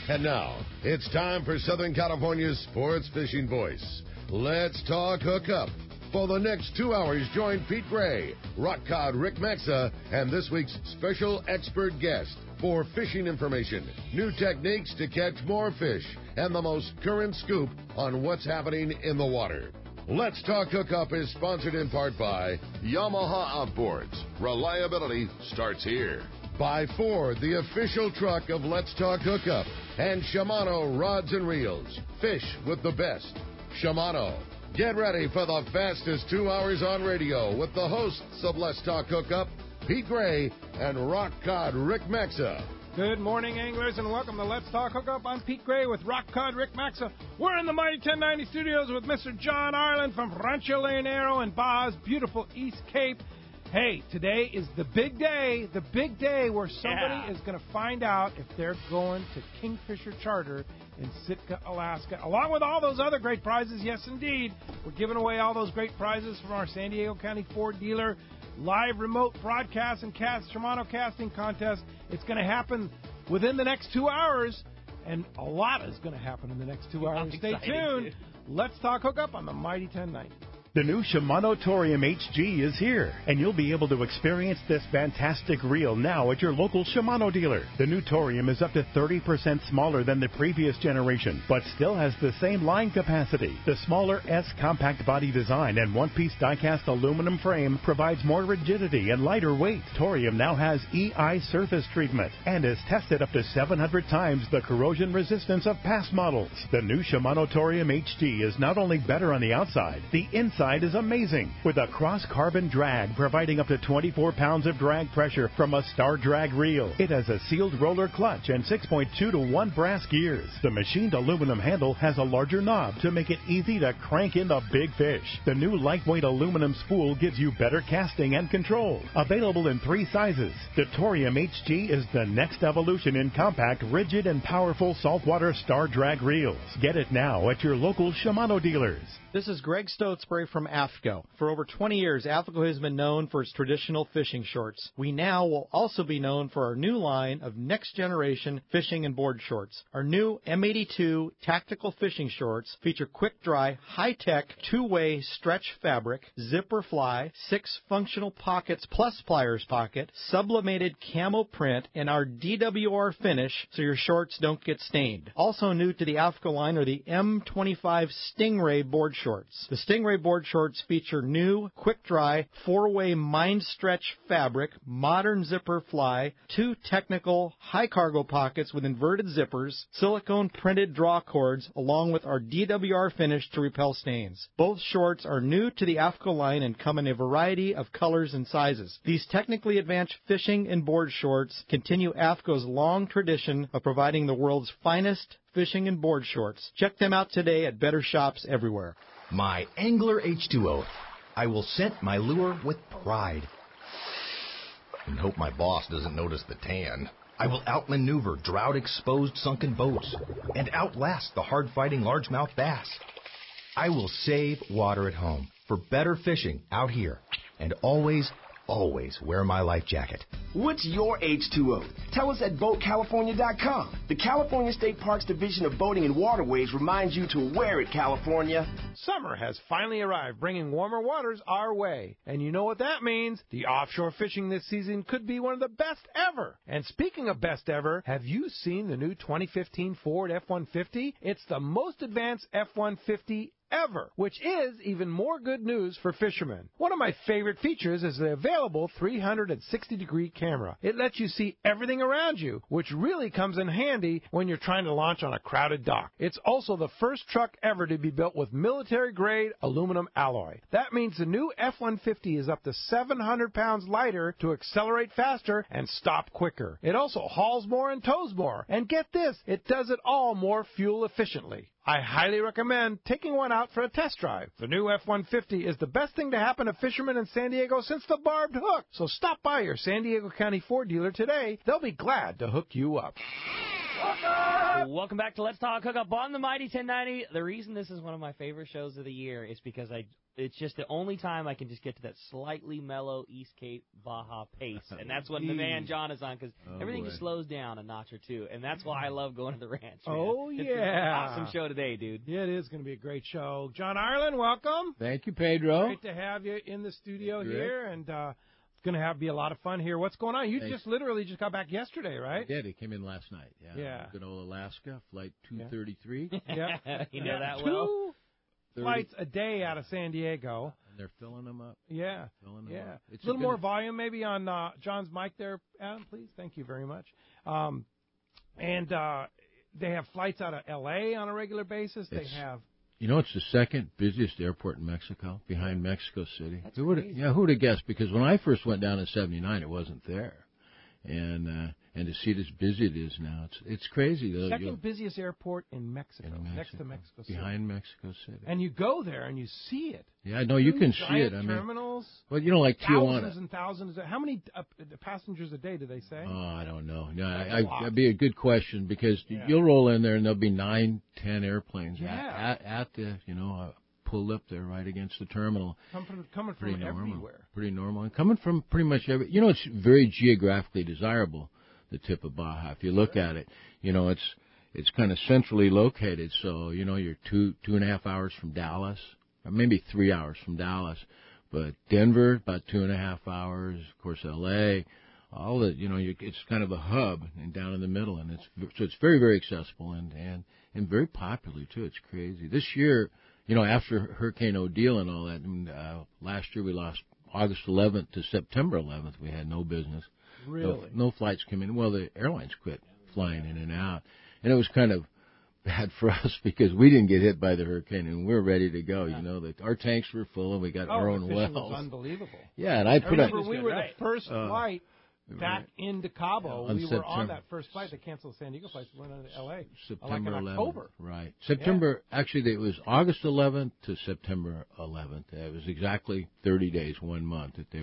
And now, it's time for Southern California's sports fishing voice. Let's talk hookup. For the next 2 hours, join Pete Gray, rock cod Rick Maxa, and this week's special expert guest for fishing information, new techniques to catch more fish, and the most current scoop on what's happening in the water. Let's Talk Hookup is sponsored in part by Yamaha Outboards. Reliability starts here. By Ford, the official truck of Let's Talk Hookup. And Shimano Rods and Reels. Fish with the best. Shimano. Get ready for the fastest 2 hours on radio with the hosts of Let's Talk Hookup, Pete Gray and rock cod Rick Maxa. Good morning, anglers, and welcome to Let's Talk Hookup. I'm Pete Gray with rock cod Rick Maxa. We're in the Mighty 1090 studios with Mr. John Ireland from Rancho, Leonero, and Baja's beautiful East Cape. Hey, today is the big day where somebody is going to find out if they're going to Kingfisher Charter in Sitka, Alaska, along with all those other great prizes. Yes, indeed, we're giving away all those great prizes from our San Diego County Ford dealer, live remote broadcast and Shimano casting contest. It's going to happen within the next 2 hours, and a lot is going to happen in the next 2 hours. Stay tuned. Let's Talk Hookup on the Mighty 1090. The new Shimano Torium HG is here, and you'll be able to experience this fantastic reel now at your local Shimano dealer. The new Torium is up to 30% smaller than the previous generation, but still has the same line capacity. The smaller S compact body design and one-piece die-cast aluminum frame provides more rigidity and lighter weight. Torium now has EI surface treatment and is tested up to 700 times the corrosion resistance of past models. The new Shimano Torium HG is not only better on the outside, the inside is amazing, with a cross-carbon drag providing up to 24 pounds of drag pressure from a Star Drag reel. It has a sealed roller clutch and 6.2 to 1 brass gears. The machined aluminum handle has a larger knob to make it easy to crank in the big fish. The new lightweight aluminum spool gives you better casting and control. Available in 3 sizes, the Torium HG is the next evolution in compact, rigid, and powerful saltwater Star Drag reels. Get it now at your local Shimano dealers. This is Greg Stotesbury from AFCO. For over 20 years, AFCO has been known for its traditional fishing shorts. We now will also be known for our new line of next-generation fishing and board shorts. Our new M82 tactical fishing shorts feature quick-dry, high-tech, two-way stretch fabric, zipper fly, 6 functional pockets plus pliers pocket, sublimated camo print, and our DWR finish so your shorts don't get stained. Also new to the AFCO line are the M25 Stingray board shorts. The Stingray board shorts feature new, quick-dry, 4-way mind stretch fabric, modern zipper fly, 2 technical high-cargo pockets with inverted zippers, silicone printed draw cords, along with our DWR finish to repel stains. Both shorts are new to the AFCO line and come in a variety of colors and sizes. These technically advanced fishing and board shorts continue AFCO's long tradition of providing the world's finest fishing and board shorts. Check them out today at better shops everywhere. My Angler H2O. I will scent my lure with pride and hope my boss doesn't notice the tan. I will outmaneuver drought-exposed sunken boats and outlast the hard-fighting largemouth bass. I will save water at home for better fishing out here, and always wear my life jacket. What's your H2O? Tell us at BoatCalifornia.com. The California State Parks Division of Boating and Waterways reminds you to wear it, California. Summer has finally arrived, bringing warmer waters our way. And you know what that means? The offshore fishing this season could be one of the best ever. And speaking of best ever, have you seen the new 2015 Ford F-150? It's the most advanced F-150 ever, which is even more good news for fishermen. One of my favorite features is the available 360-degree camera. It lets you see everything around you, which really comes in handy when you're trying to launch on a crowded dock. It's also the first truck ever to be built with military-grade aluminum alloy. That means the new F-150 is up to 700 pounds lighter to accelerate faster and stop quicker. It also hauls more and tows more. And get this, it does it all more fuel efficiently. I highly recommend taking one out for a test drive. The new F-150 is the best thing to happen to fishermen in San Diego since the barbed hook. So stop by your San Diego County Ford dealer today. They'll be glad to hook you up. Hookup! Welcome back to Let's Talk Hookup on the Mighty 1090. The reason this is one of my favorite shows of the year is because it's just the only time I can just get to that slightly mellow East Cape Baja pace. And that's when the man John is on, because everything just slows down a notch or two. And that's why I love going to the ranch. Man. Oh, yeah. It's an awesome show today, dude. Yeah, it is going to be a great show. John Ireland, welcome. Thank you, Pedro. Great to have you in the studio here, and it's going to be a lot of fun here. What's going on? You just literally just got back yesterday, right? I did. It came in last night. Yeah. Good old Alaska, flight 233. Yeah. You know that well. 2 flights a day out of San Diego. And they're filling them up. Yeah. Filling them up. It's a little more volume maybe on John's mic there, Adam, please. Thank you very much. And they have flights out of L.A. on a regular basis. They have... You know, it's the second busiest airport in Mexico, behind Mexico City. That's crazy. Who would have guessed? Because when I first went down in '79, it wasn't there, and to see it as busy it is now, it's crazy. Second busiest airport in Mexico, next to Mexico City. Behind Mexico City. And you go there and you see it. Yeah, no, you can see it. Terminals. Well, you know, like Tijuana. Thousands and thousands. How many passengers a day do they say? Oh, I don't know. No, that'd be a good question, because you'll roll in there and there'll be 9, 10 airplanes at the, pulled up there right against the terminal. Coming from everywhere. Pretty normal. And coming from pretty much every... it's very geographically desirable, the tip of Baja. If you look at it, it's kind of centrally located. So, you're 2.5 hours from Dallas, or maybe 3 hours from Dallas. But Denver, about 2.5 hours. Of course, L.A., all that, it's kind of a hub and down in the middle. And it's very, very accessible and very popular, too. It's crazy. This year, after Hurricane Odile and all that, last year we lost August 11th to September 11th. We had no business. Really? No flights came in. Well, the airlines quit flying in and out. And it was kind of bad for us because we didn't get hit by the hurricane and we were ready to go. Our tanks were full and we got our own wells. Was unbelievable. Yeah, and I remember we were the first flight back into Cabo. We were on that first flight. They canceled the San Diego flights. We went on to L.A. September 11th. October. Right. September, actually, it was August 11th to September 11th. It was exactly 30 days, 1 month that they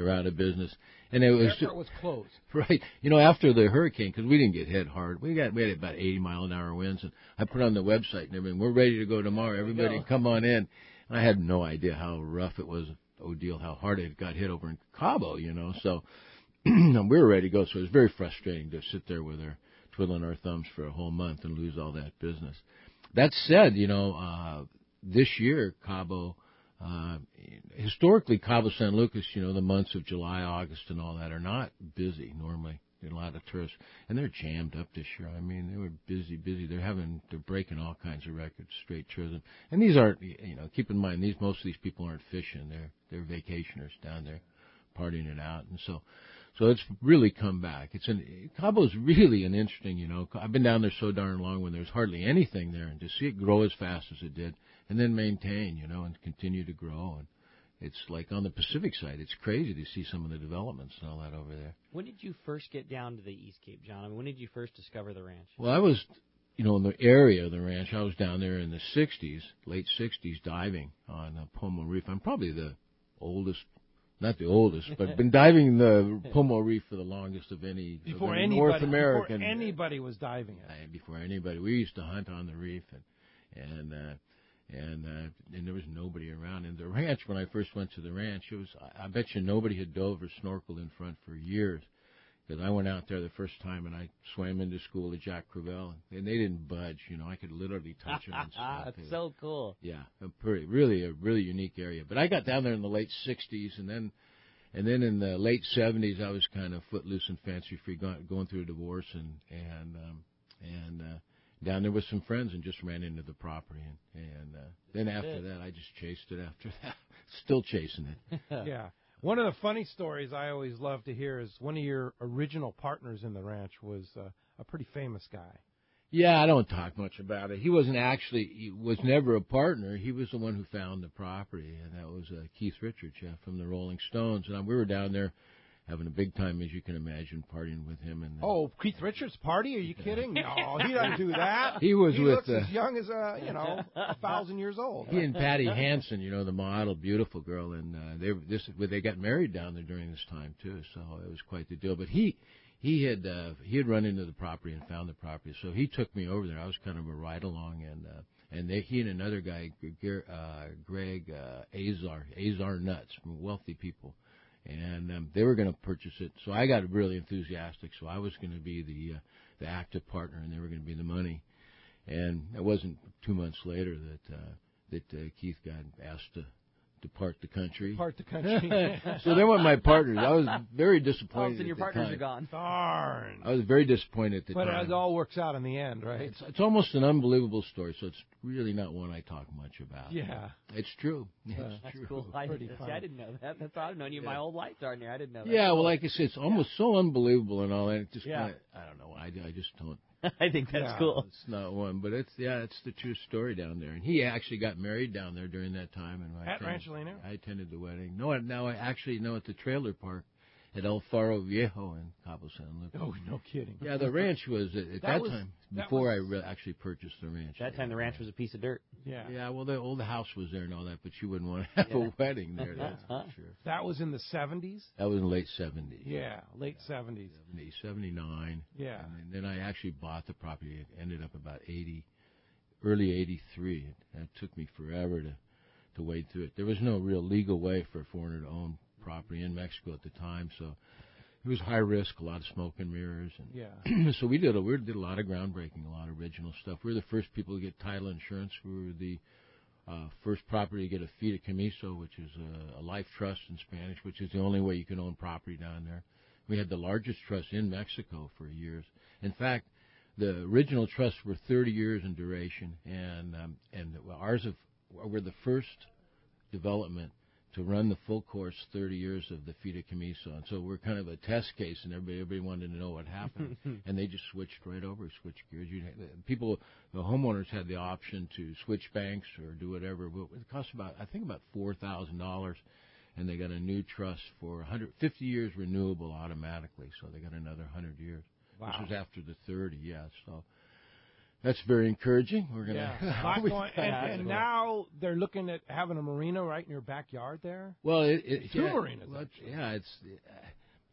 were out of business. And it was... The airport was closed. Right. After the hurricane, because we didn't get hit hard, we had about 80-mile-an-hour winds, and I put on the website and everything, we're ready to go tomorrow. Everybody come on in. And I had no idea how rough it was, Odile, how hard it got hit over in Cabo, So... we were ready to go, so it was very frustrating to sit there with her twiddling our thumbs for a whole month and lose all that business. That said, this year, Cabo, historically, Cabo San Lucas, the months of July, August, and all that are not busy normally. There are a lot of tourists, and they're jammed up this year. I mean, they were busy. They're breaking all kinds of records, straight tourism. And these aren't, keep in mind, most of these people aren't fishing. They're vacationers down there, partying it out, and so it's really come back. Cabo's really an interesting, I've been down there so darn long when there's hardly anything there, and to see it grow as fast as it did, and then maintain, and continue to grow. And it's like on the Pacific side, it's crazy to see some of the developments and all that over there. When did you first get down to the East Cape, John? I mean, when did you first discover the ranch? Well, I was, in the area of the ranch. I was down there in the 60s, late 60s, diving on Pomo Reef. I'm probably the oldest. Not the oldest, but been diving the Pomo Reef for the longest of any North American. Before anybody was diving it. Before anybody, we used to hunt on the reef, and there was nobody around. And the ranch, when I first went to the ranch, I bet you nobody had dove or snorkeled in front for years. Because I went out there the first time and I swam into school to Jack Crevel, and they didn't budge. I could literally touch them and stuff. That's so cool. Yeah, really a really unique area. But I got down there in the late '60s, and then in the late '70s, I was kind of footloose and fancy free, going through a divorce, and down there with some friends, and just ran into the property, and then after that, I just chased it. After that, still chasing it. Yeah. One of the funny stories I always love to hear is one of your original partners in the ranch was a pretty famous guy. Yeah, I don't talk much about it. He was never a partner. He was the one who found the property, and that was Keith Richards, from the Rolling Stones. And we were down there having a big time, as you can imagine, partying with him. Keith Richards' party? Are you kidding? No, he doesn't do that. He looks as young as 1,000 years old. He and Patty Hansen, the model, beautiful girl, and they got married down there during this time too. So it was quite the deal. But he he had run into the property and found the property, so he took me over there. I was kind of a ride along, and he and another guy, Greg Azar Nuts, wealthy people, and they were going to purchase it. So I got really enthusiastic. So I was going to be the active partner, and they were going to be the money. And it wasn't 2 months later that Keith got asked to depart the country. So they were my partners. I was very disappointed. And your partners are gone. Darn. I was very disappointed at the time. But it all works out in the end, right? It's almost an unbelievable story, so it's really not one I talk much about. Yeah. It's true. It's That's true. cool. I didn't know that. I've known you my whole life, darn near. I didn't know that. Yeah, well, like I said, it's almost so unbelievable and all that. It just kinda, I don't know. I just don't. I think that's cool. It's not one, but it's the true story down there. And he actually got married down there during that time. And At Rancho Leonero? I attended the wedding. No, now I actually know at the trailer park at El Faro Viejo in Cabo San Lucas. Oh, no kidding. Yeah, the ranch was at that time before I actually purchased the ranch. That time the ranch was a piece of dirt. Yeah. Yeah, well, the old house was there and all that, but you wouldn't want to have a wedding there. That's for sure. That was in the 70s? That was in the late 70s. Yeah, late 70s. 79. Yeah. And then I actually bought the property. It ended up about early 83. It took me forever to wade through it. There was no real legal way for a foreigner to own property in Mexico at the time, so it was high risk, a lot of smoke and mirrors. And so we did a lot of groundbreaking, a lot of original stuff. We were the first people to get title insurance. We were the first property to get a fideicomiso, which is a life trust in Spanish, which is the only way you can own property down there. We had the largest trust in Mexico for years. In fact, the original trusts were 30 years in duration, and ours were the first development to run the full course 30 years of the fideicomiso. And so we're kind of a test case, and everybody wanted to know what happened. And they just switched right over, switched gears. The homeowners had the option to switch banks or do whatever. But it cost about $4,000, and they got a new trust for 150 years renewable automatically. So they got another 100 years. Wow. This was after the 30, so that's very encouraging. We're going to... And now they're looking at having a marina right in your backyard there? Well, two marinas.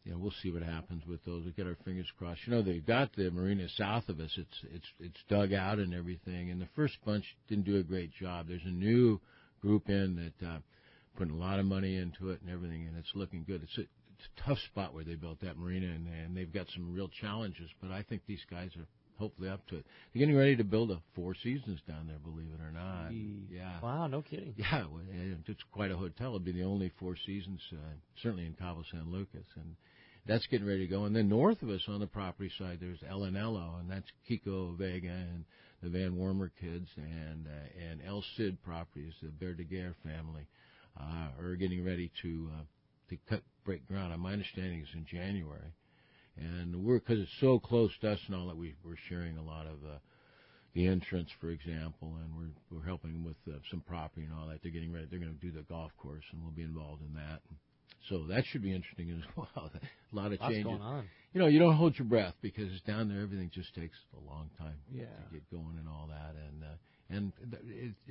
We'll see what happens with those. We get our fingers crossed. They've got the marina south of us. It's dug out and everything, and the first bunch didn't do a great job. There's a new group in that putting a lot of money into it and everything, and it's looking good. It's a tough spot where they built that marina, and they've got some real challenges, but I think these guys are hopefully up to it. They're getting ready to build a Four Seasons down there, believe it or not. Yeah. Wow, no kidding. Yeah, it's quite a hotel. It'll be the only Four Seasons, certainly in Cabo San Lucas, and that's getting ready to go. And then north of us on the property side, there's El Anello, and that's Kiko Vega and the Van Wormer kids, and El Cid Properties, the Verdaguer family, are getting ready to break ground. My understanding is in January. And because it's so close to us and all that, we're sharing a lot of the entrance, for example, and we're helping them with some property and all that. They're getting ready. They're going to do the golf course, and we'll be involved in that. So that should be interesting as well. A lot of changes. What's going on? You don't hold your breath because it's down there. Everything just takes a long time to get going and all that. And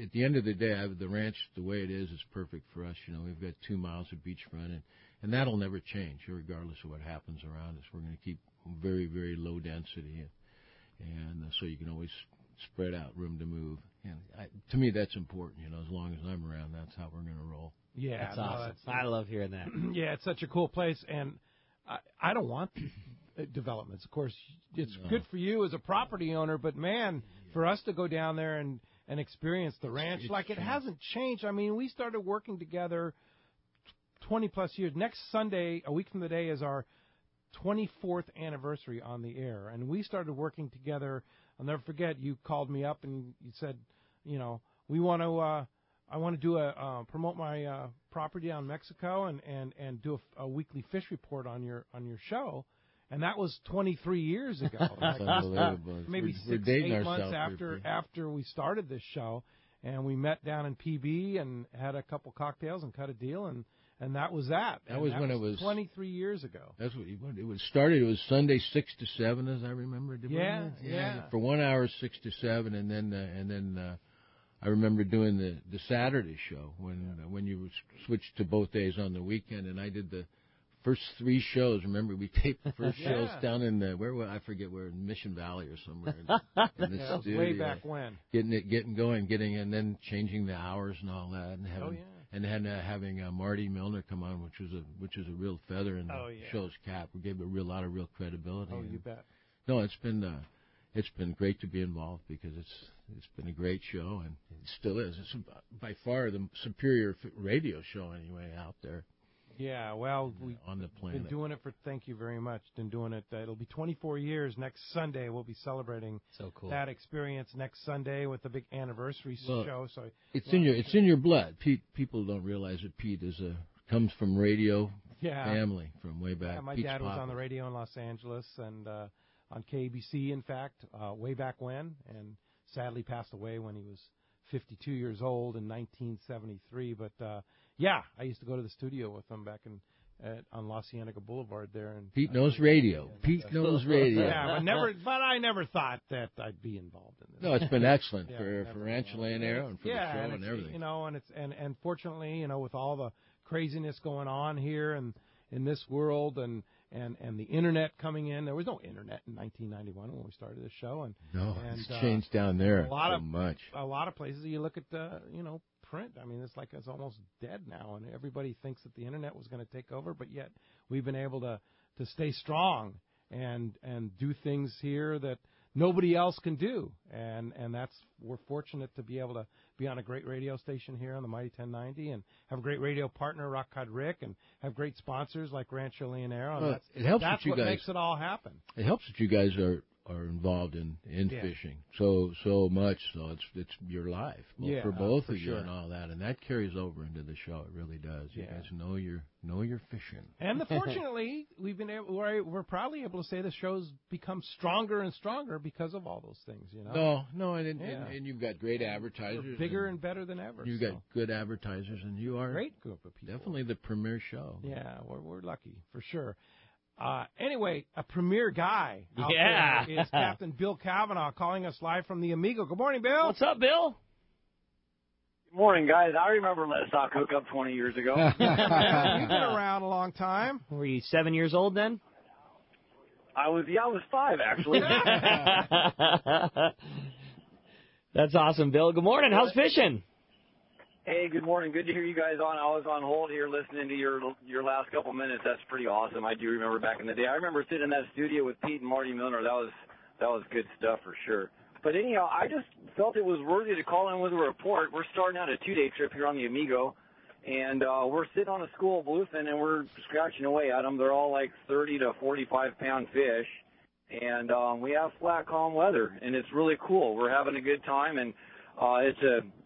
at the end of the day, the ranch, the way it is perfect for us. We've got 2 miles of beachfront, and that'll never change, regardless of what happens around us. We're going to keep very, very low density, and so you can always spread out, room to move. And to me, that's important. As long as I'm around, that's how we're going to roll. Yeah, that's awesome. I love hearing that. Yeah, it's such a cool place, and I don't want developments. Of course, it's good for you as a property owner, but man, for us to go down there and experience the ranch, it hasn't changed. I mean, we started working together 20-plus years. Next Sunday, a week from today, is our 24th anniversary on the air, and we started working together. I'll never forget, you called me up and you said, we want to, I want to do promote my property down in Mexico and do a weekly fish report on your show. And that was 23 years ago. That's unbelievable. Maybe we're 6-8 months after we started this show, and we met down in PB and had a couple cocktails and cut a deal, and that was that. That was when it was 23 years ago. That's what it was started. It was Sunday 6 to 7, as I remember. Yeah. For 1 hour 6 to 7, and then I remember doing the Saturday show when you switched to both days on the weekend, and I did the first 3 shows. Remember, we taped the first shows down in I forget where, in Mission Valley or somewhere. In the studio. Way back when. Getting going, and then changing the hours and all that, and having having Marty Milner come on, which was a real feather in the show's cap. We gave a lot of real credibility. Oh, you bet. No, it's been great to be involved because it's been a great show, and it still is. It's by far the superior radio show anyway out there. Yeah, well, we've on the planet. Been doing it thank you very much. Been doing it. It'll be 24 years next Sunday. We'll be celebrating that experience next Sunday with the big anniversary show. So it's in your blood. People don't realize that Pete comes from radio family from way back. Yeah, my Pete's dad was papa. on the radio in Los Angeles and on KBC, in fact, way back when, and sadly passed away when he was 52 years old in 1973. But I used to go to the studio with him back on La Cienega Boulevard there. And Pete knows radio. Pete knows radio. Yeah, but I never thought that I'd be involved in this. No, it's been excellent for Rancho Leonero and for the show and and everything. You know, and fortunately, you know, with all the craziness going on here and in this world and the internet coming in, there was no internet in 1991 when we started this show. It's changed down there much. A lot of places you look at print. I mean, it's almost dead now, and everybody thinks that the internet was going to take over, but yet we've been able to stay strong and do things here that nobody else can do, and we're fortunate to be able to be on a great radio station here on the Mighty 1090 and have a great radio partner, Rock Cod Rick, and have great sponsors like Rancho Leonero. And that's what makes it all happen. It helps that you guys are involved in fishing so much, so it's your life for both of you and all that, and that carries over into the show. It really does. You guys know you're fishing. And fortunately, we're probably able to say the show's become stronger and stronger because of all those things. You know. No, and you've got great advertisers, we're bigger and better than ever. You've got good advertisers, and you are great group of people. Definitely the premier show. Yeah, we're lucky for sure. Anyway, a premier guy out there is Captain Bill Cavanaugh calling us live from the Amigo. Good morning, Bill. What's up, Bill? Good morning, guys. I remember Let's Talk Hookup 20 years ago. You've been around a long time. Were you 7 years old then? I was 5, actually. That's awesome, Bill. Good morning. How's fishing? Hey, good morning. Good to hear you guys on. I was on hold here listening to your last couple minutes. That's pretty awesome. I do remember back in the day. I remember sitting in that studio with Pete and Marty Milner. That was good stuff for sure. But anyhow, I just felt it was worthy to call in with a report. We're starting out a 2-day trip here on the Amigo, and we're sitting on a school of bluefin, and we're scratching away at them. They're all like 30 to 45-pound fish, and we have flat, calm weather, and it's really cool. We're having a good time, and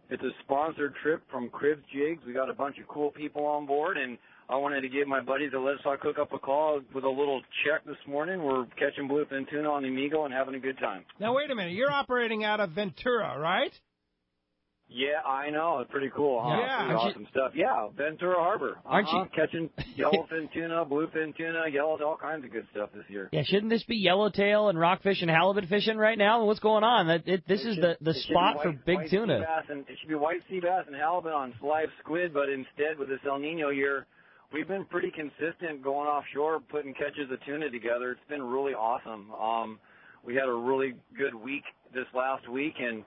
it's a sponsored trip from Cribs Jigs. We got a bunch of cool people on board, and I wanted to give my buddies at Let's Talk Hookup a call with a little check this morning. We're catching bluefin tuna on the Amigo and having a good time. Now, wait a minute. You're operating out of Ventura, right? Yeah, I know. It's pretty cool, huh? Yeah. Pretty awesome stuff. Yeah, Ventura Harbor. Aren't you catching yellowfin tuna, bluefin tuna, all kinds of good stuff this year. Yeah, shouldn't this be yellowtail and rockfish and halibut fishing right now? What's going on? This is the spot for big tuna. It should be white sea bass and halibut on live squid, but instead with this El Nino year, we've been pretty consistent going offshore, putting catches of tuna together. It's been really awesome. We had a really good week this last week, and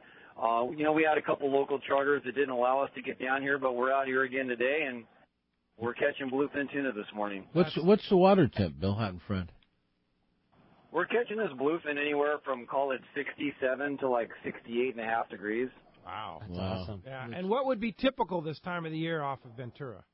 we had a couple local charters that didn't allow us to get down here, but we're out here again today, and we're catching bluefin tuna this morning. What's the water temp, Bill, out in front? We're catching this bluefin anywhere from, call it 67 to like 68.5 degrees. Wow. That's awesome. Yeah. And what would be typical this time of the year off of Ventura?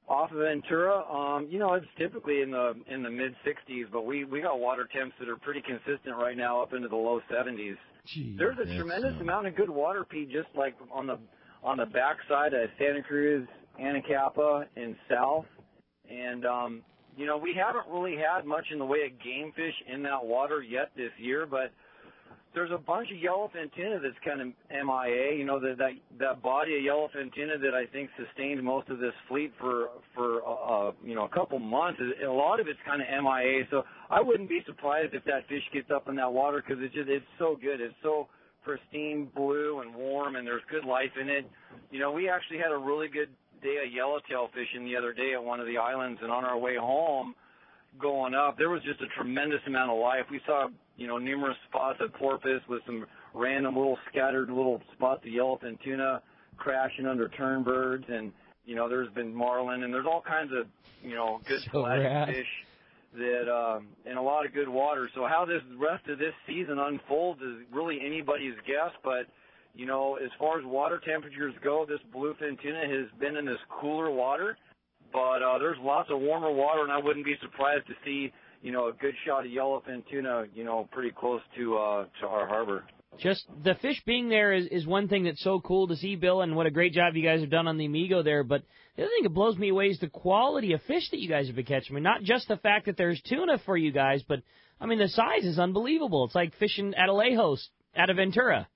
Off of Ventura, it's typically in the mid 60s, but we got water temps that are pretty consistent right now, up into the low 70s. Jeez, there's a tremendous amount of good water, Pete, just like on the backside of Santa Cruz, Anacapa, and south. And we haven't really had much in the way of game fish in that water yet this year, but there's a bunch of yellowfin tuna that's kind of MIA. That body of yellowfin tuna that I think sustained most of this fleet for a couple months. A lot of it's kind of MIA. So I wouldn't be surprised if that fish gets up in that water because it's so good. It's so pristine blue and warm, and there's good life in it. We actually had a really good day of yellowtail fishing the other day at one of the islands, and on our way home, going up, there was just a tremendous amount of life. We saw, numerous spots of porpoise with some random little scattered little spots of yellowfin tuna crashing under turnbirds, and there's been marlin, and there's all kinds of good flat fish that in a lot of good water. So how this rest of this season unfolds is really anybody's guess, but as far as water temperatures go, this bluefin tuna has been in this cooler water, but there's lots of warmer water, and I wouldn't be surprised to see a good shot of yellowfin tuna pretty close to our harbor. Just the fish being there is one thing that's so cool to see, Bill, and what a great job you guys have done on the Amigo there. But the other thing that blows me away is the quality of fish that you guys have been catching. I mean, not just the fact that there's tuna for you guys, but, I mean, the size is unbelievable. It's like fishing at Alejos out of Ventura.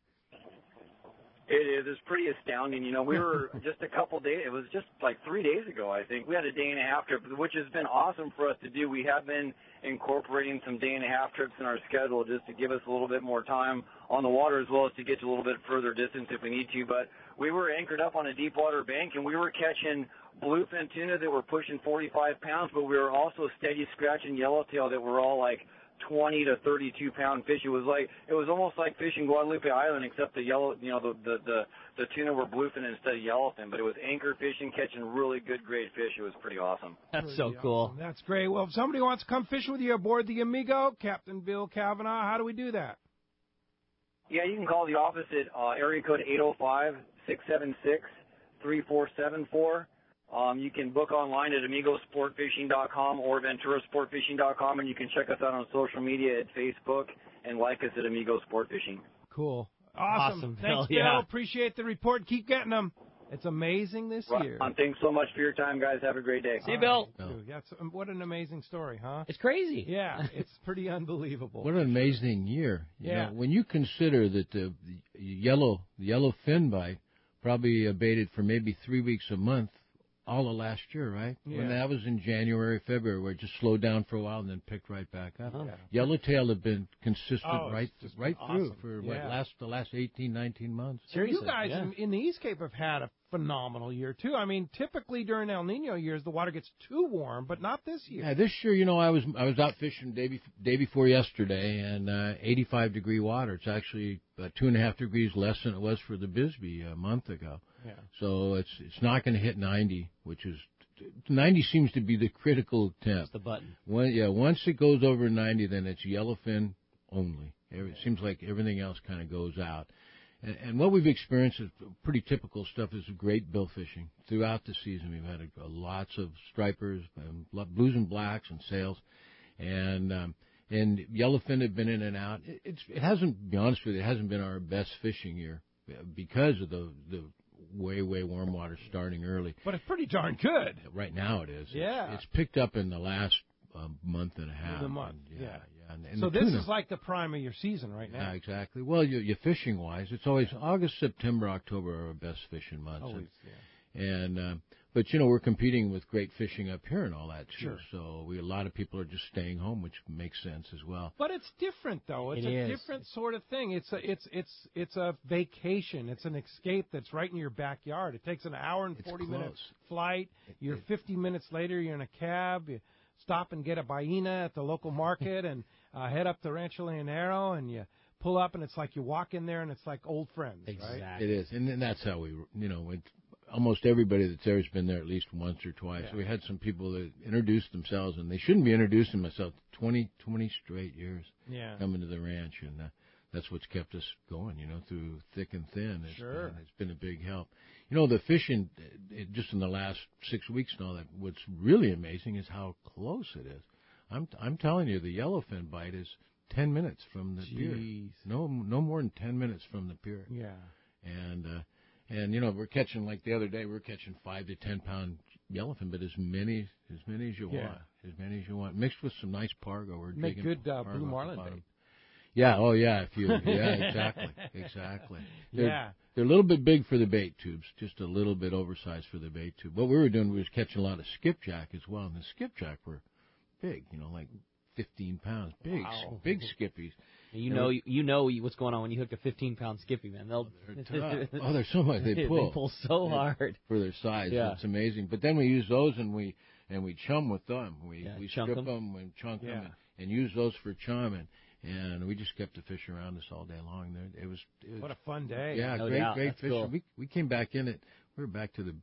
It is. It's pretty astounding. We were just a couple days. It was just like 3 days ago, I think. We had a day-and-a-half trip, which has been awesome for us to do. We have been incorporating some day-and-a-half trips in our schedule just to give us a little bit more time on the water, as well as to get to a little bit further distance if we need to. But we were anchored up on a deep water bank, and we were catching bluefin tuna that were pushing 45 pounds, but we were also steady scratching yellowtail that were all like 20 to 32 pound fish. It was almost like fishing Guadalupe Island, except the the tuna were bluefin instead of yellowfin. But it was anchor fishing, catching really good great fish. It was pretty awesome. That's so cool. That's great. Well, if somebody wants to come fishing with you aboard the Amigo, Captain Bill Kavanaugh, how do we do that? Yeah, you can call the office at area code 805-676-3474. You can book online at amigosportfishing.com or venturasportfishing.com, and you can check us out on social media at Facebook and like us at Amigo Sport Fishing. Cool. Awesome. Thanks, Bill. Yeah. Appreciate the report. Keep getting them. It's amazing this year. Thanks so much for your time, guys. Have a great day. See you, Bill. What an amazing story, huh? It's crazy. Yeah, it's pretty unbelievable. What an amazing year. You Yeah. know, when you consider that the yellow fin bite probably abated for maybe 3 weeks a month all of last year, right? Yeah. When that was in January, February, where it just slowed down for a while and then picked right back up. Yeah. Yellowtail have been consistent right through awesome. for Yeah. the last 18, 19 months. You guys in the East Cape have had a phenomenal year, too. I mean, typically during El Nino years, the water gets too warm, but not this year. Yeah, this year, I was out fishing day before yesterday, and 85-degree water. It's actually 2.5 degrees less than it was for the Bisbee a month ago. Yeah. So it's not going to hit 90, which is 90 seems to be the critical temp. That's the button. Once it goes over 90, then it's yellowfin only. It seems like everything else kind of goes out. And what we've experienced is pretty typical stuff. Is great bill fishing throughout the season. We've had lots of stripers, blues and blacks, and sails, and yellowfin have been in and out. It hasn't, to be honest with you, it hasn't been our best fishing year because of the way warm water starting early. But it's pretty darn good. Right now it is. Yeah. It's picked up in the last month and a half. The month, Yeah. And so the this tuna, is like the prime of your season right now. Yeah, exactly. Well, you fishing wise, it's always August, September, October are our best fishing months. Always, But we're competing with great fishing up here and all that too. Sure. So a lot of people are just staying home, which makes sense as well. But it's different though. It's a different sort of thing. It's a vacation. It's an escape that's right in your backyard. It takes an hour and 40 minutes flight. You're 50 minutes later. You're in a cab. You stop and get a baina at the local market and head up to Rancho Leonero, and you pull up, and it's like you walk in there, and it's like old friends. Exactly. Right? It is, and that's how we, almost everybody that's there has been there at least once or twice. Yeah. So we had some people that introduced themselves, and they shouldn't be introducing themselves. 20 straight years coming to the ranch, and that's what's kept us going, through thick and thin. It's been a big help. The fishing, just in the last 6 weeks and all that, what's really amazing is how close it is. I'm telling you, the yellowfin bite is 10 minutes from the pier. No more than 10 minutes from the pier. Yeah. And we're catching, like the other day, we're catching 5 to 10 pound yellowfin, but as many as you want. As many as you want. Mixed with some nice pargo. We're make good pargo blue marlin bait. Yeah, exactly. They're a little bit big for the bait tubes, just a little bit oversized for the bait tube. What we were doing was catching a lot of skipjack as well, and the skipjack were big, like 15 pounds. Big skippies. You know what's going on when you hook a 15-pound skippy, man. They're so much. They pull. They pull so hard for their size. Yeah. It's amazing. But then we use those and we chum with them. We chunk strip them and chunk them and use those for chum and we just kept the fish around us all day long. It was what a fun day. Yeah, no great fishing. Cool. We came back in it. We were back to the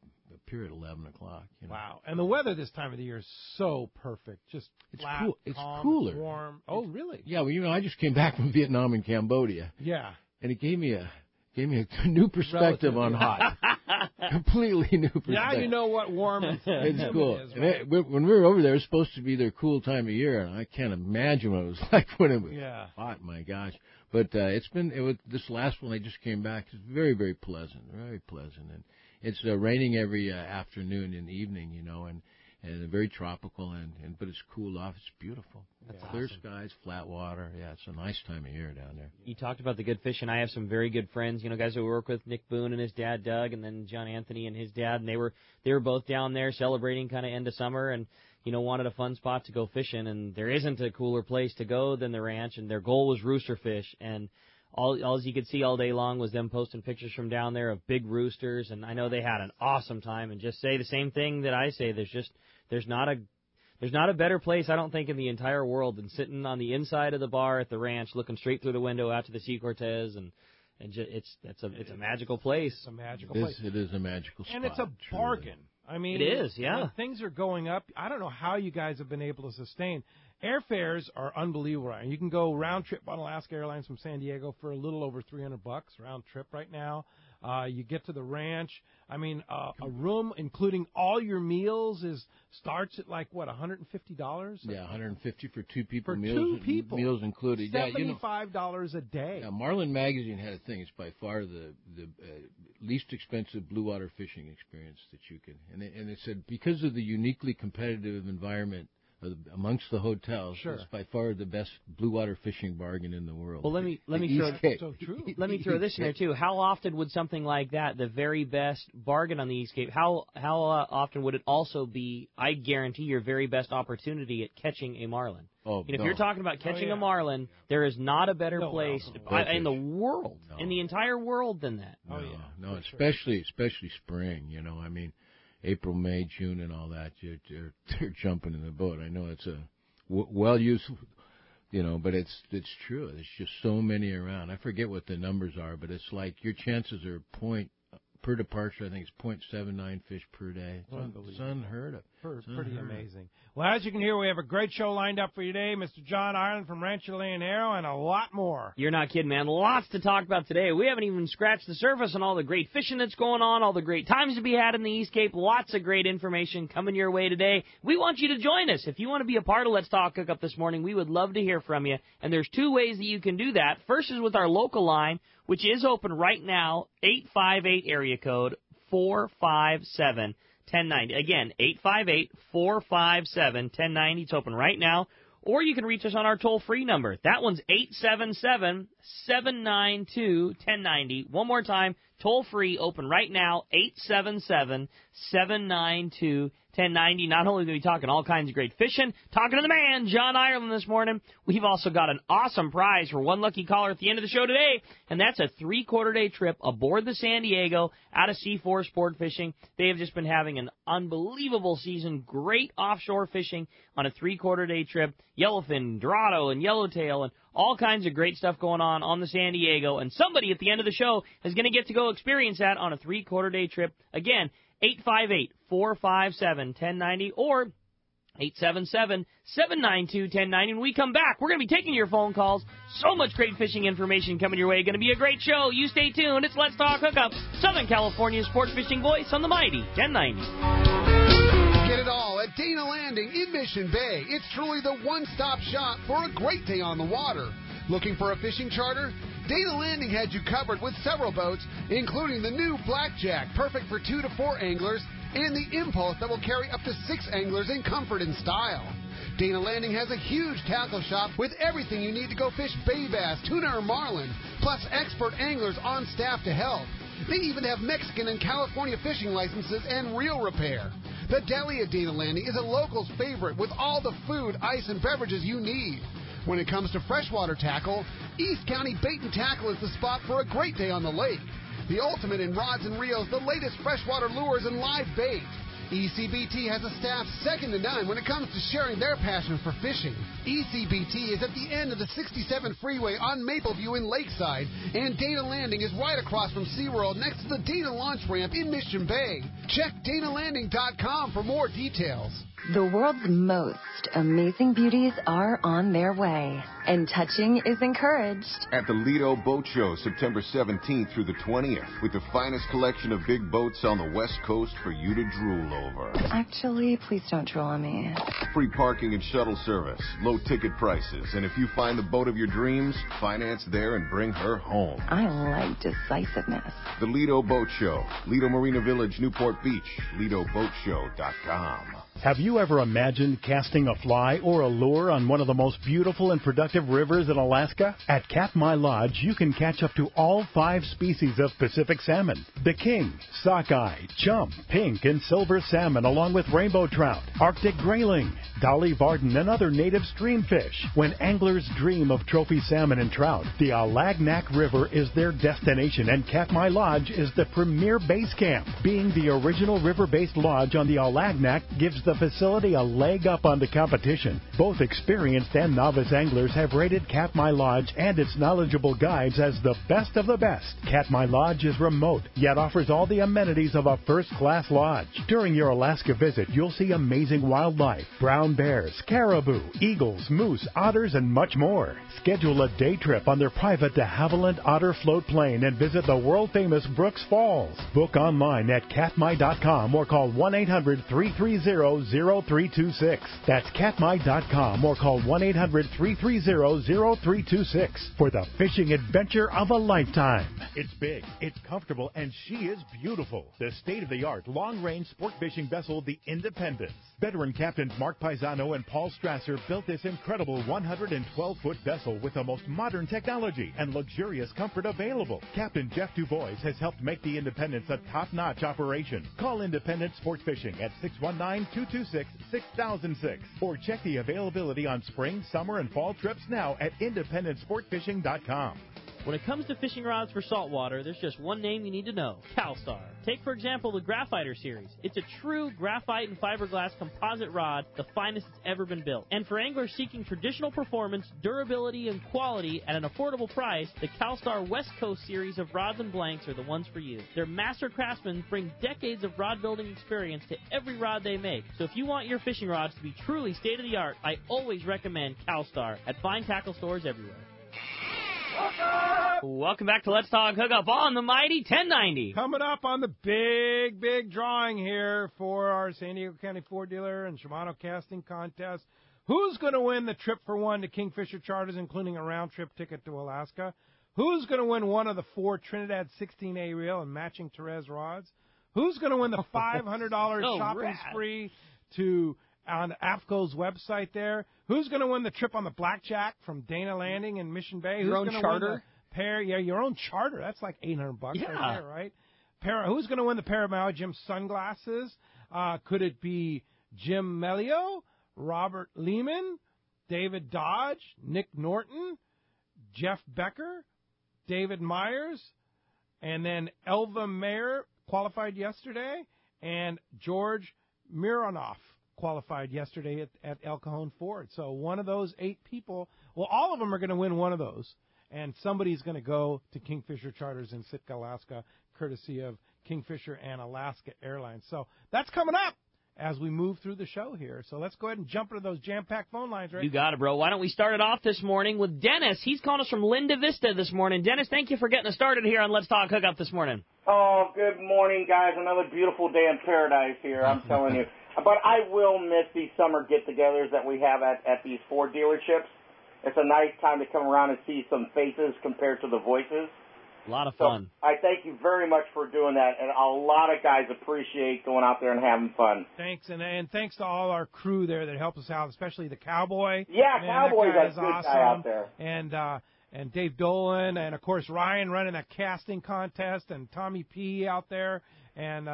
pier at 11 o'clock. You know. Wow. And the weather this time of the year is so perfect. Just flat, cool. It's calm, cooler. Warm. Oh, really? Yeah, well, I just came back from Vietnam and Cambodia. Yeah. And it gave me a new perspective on hot. Completely new perspective. Now you know what warm and it's cool. is, right? When we were over there, it was supposed to be their cool time of year, and I can't imagine what it was like when it was hot. My gosh! But this last one I just came back. It's very, very pleasant, and it's raining every afternoon and evening, and very tropical, but it's cooled off. It's beautiful. That's clear awesome. skies, flat water. Yeah, it's a nice time of year down there. You talked about the good fishing. I have some very good friends, guys who work with Nick Boone and his dad Doug, and then John Anthony and his dad, and they were both down there celebrating kind of end of summer, and wanted a fun spot to go fishing, and there isn't a cooler place to go than the ranch, and their goal was rooster fish, and all you could see all day long was them posting pictures from down there of big roosters, and I know they had an awesome time, and just say the same thing that I say. There's not a better place, I don't think, in the entire world than sitting on the inside of the bar at the ranch, looking straight through the window out to the Sea Cortez, and it's a magical place. It's a magical place. It is a magical spot. And it's a bargain. I mean, it is, yeah. When things are going up, I don't know how you guys have been able to sustain. Airfares are unbelievable. Right? You can go round trip on Alaska Airlines from San Diego for a little over $300 round trip right now. You get to the ranch. I mean, a room including all your meals starts at like what, $150? Yeah, $150 for two people. For meals, 2 people, meals included. $75 a day. Yeah, Marlin Magazine had a thing. It's by far the least expensive blue water fishing experience that you can. And it said because of the uniquely competitive environment amongst the hotels, it's by far the best blue water fishing bargain in the world. Well, let me throw this in there too. How often would something like that, the very best bargain on the East Cape, how often would it also be, I guarantee, your very best opportunity at catching a marlin? If you're talking about catching a marlin, there is not a better place in the world, in the entire world, than that. No, especially spring. I mean, April, May, June, and all that, they're jumping in the boat. I know it's a well used, but it's true. There's just so many around. I forget what the numbers are, but it's like your chances are per departure. I think it's 0.79 fish per day. It's unheard of. Pretty amazing. Well, as you can hear, we have a great show lined up for you today. Mr. John Ireland from Rancho Leonero, and a lot more. You're not kidding, man. Lots to talk about today. We haven't even scratched the surface on all the great fishing that's going on, all the great times to be had in the East Cape. Lots of great information coming your way today. We want you to join us. If you want to be a part of Let's Talk Hookup this morning, we would love to hear from you. And there's 2 ways that you can do that. First is with our local line, which is open right now, 858 area code 457-1090. Again, 858-457-1090. It's open right now. Or you can reach us on our toll-free number. That one's 877-792-1090. One more time, toll-free, open right now, 877-792-1090. Not only are we talking all kinds of great fishing, talking to the man, John Ireland, this morning, we've also got an awesome prize for one lucky caller at the end of the show today, and that's a 3-quarter-day trip aboard the San Diego out of C4 Sport Fishing. They have just been having an unbelievable season, great offshore fishing on a 3-quarter-day trip, yellowfin, dorado, and yellowtail, and all kinds of great stuff going on the San Diego, and somebody at the end of the show is going to get to go experience that on a 3-quarter-day trip. Again, 858-457-1090 or 877-792-1090. When we come back, we're going to be taking your phone calls. So much great fishing information coming your way. Going to be a great show. You stay tuned. It's Let's Talk Hookup, Southern California's sports fishing voice on the mighty 1090. Get it all at Dana Landing in Mission Bay. It's truly the one-stop shop for a great day on the water. Looking for a fishing charter? Dana Landing had you covered with several boats, including the new Blackjack, perfect for 2 to 4 anglers, and the Impulse that will carry up to 6 anglers in comfort and style. Dana Landing has a huge tackle shop with everything you need to go fish bay bass, tuna, or marlin, plus expert anglers on staff to help. They even have Mexican and California fishing licenses and reel repair. The deli at Dana Landing is a local's favorite with all the food, ice, and beverages you need. When it comes to freshwater tackle, East County Bait and Tackle is the spot for a great day on the lake. The ultimate in rods and reels, the latest freshwater lures and live bait. ECBT has a staff second to none when it comes to sharing their passion for fishing. ECBT is at the end of the 67 freeway on Mapleview in Lakeside, and Dana Landing is right across from SeaWorld next to the Dana Launch Ramp in Mission Bay. Check DanaLanding.com for more details. The world's most amazing beauties are on their way, and touching is encouraged. At the Lido Boat Show, September 17th through the 20th, with the finest collection of big boats on the West Coast for you to drool over. Actually, please don't drool on me. Free parking and shuttle service, low ticket prices, and if you find the boat of your dreams, finance there and bring her home. I like decisiveness. The Lido Boat Show, Lido Marina Village, Newport Beach, LidoBoatShow.com. Have you ever imagined casting a fly or a lure on one of the most beautiful and productive rivers in Alaska? At Katmai Lodge, you can catch up to all 5 species of Pacific salmon. The king, sockeye, chump, pink, and silver salmon, along with rainbow trout, Arctic grayling, dolly varden, and other native stream fish. When anglers dream of trophy salmon and trout, the Alagnak River is their destination, and Katmai Lodge is the premier base camp. Being the original river-based lodge on the Alagnak gives the facility a leg up on the competition. Both experienced and novice anglers have rated Katmai Lodge and its knowledgeable guides as the best of the best. Katmai Lodge is remote, yet offers all the amenities of a first-class lodge. During your Alaska visit, you'll see amazing wildlife, brown bears, caribou, eagles, moose, otters, and much more. Schedule a day trip on their private de Havilland Otter Float Plane and visit the world-famous Brooks Falls. Book online at katmai.com or call 1-800-330-0326. That's katmai.com or call 1-800-330-0326 for the fishing adventure of a lifetime. It's big, it's comfortable, and she is beautiful. The state-of-the-art long-range sport fishing vessel, the Independence. Veteran captains Mark Paisano and Paul Strasser built this incredible 112-foot vessel with the most modern technology and luxurious comfort available. Captain Jeff Dubois has helped make the Independence a top-notch operation. Call Independence Sport Fishing at 619-226-6006 or check the availability on spring, summer, and fall trips now at IndependenceSportFishing.com. When it comes to fishing rods for saltwater, there's just one name you need to know, CalStar. Take, for example, the Graphiter series. It's a true graphite and fiberglass composite rod, the finest it's ever been built. And for anglers seeking traditional performance, durability, and quality at an affordable price, the CalStar West Coast series of rods and blanks are the ones for you. Their master craftsmen bring decades of rod building experience to every rod they make. So if you want your fishing rods to be truly state-of-the-art, I always recommend CalStar at fine tackle stores everywhere. Welcome back to Let's Talk Hookup on the Mighty 1090. Coming up on the big drawing here for our San Diego County Ford dealer and Shimano casting contest. Who's going to win the trip for one to Kingfisher Charters, including a round-trip ticket to Alaska? Who's going to win one of the 4 Trinidad 16A reel and matching Therese rods? Who's going to win the $500 shopping spree on AFCO's website there? Who's going to win the trip on the Blackjack from Dana Landing in Mission Bay? Your own charter? Your own charter. That's like $800 right there, right? Who's going to win the pair of Maui Jim sunglasses? Could it be Jim Melio, Robert Lehman, David Dodge, Nick Norton, Jeff Becker, David Myers, and then Elva Mayer qualified yesterday, and George Mironoff qualified yesterday at El Cajon Ford. So one of those 8 people, well, all of them are going to win one of those, and somebody's going to go to Kingfisher Charters in Sitka, Alaska, courtesy of Kingfisher and Alaska Airlines. So that's coming up as we move through the show here. So let's go ahead and jump into those jam-packed phone lines, right? You got it, bro. Why don't we start it off this morning with Dennis? He's calling us from Linda Vista this morning. Dennis, thank you for getting us started here on Let's Talk Hookup this morning. Oh, good morning, guys. Another beautiful day in paradise here, I'm telling you. But I will miss these summer get-togethers that we have at these Ford dealerships. It's a nice time to come around and see some faces compared to the voices. A lot of fun. So I thank you very much for doing that, and a lot of guys appreciate going out there and having fun. Thanks, and thanks to all our crew there that help us out, especially the Cowboy. Yeah, Man, Cowboy's that a good awesome. guy out there. And Dave Dolan, and, of course, Ryan running that casting contest, and Tommy P. out there, and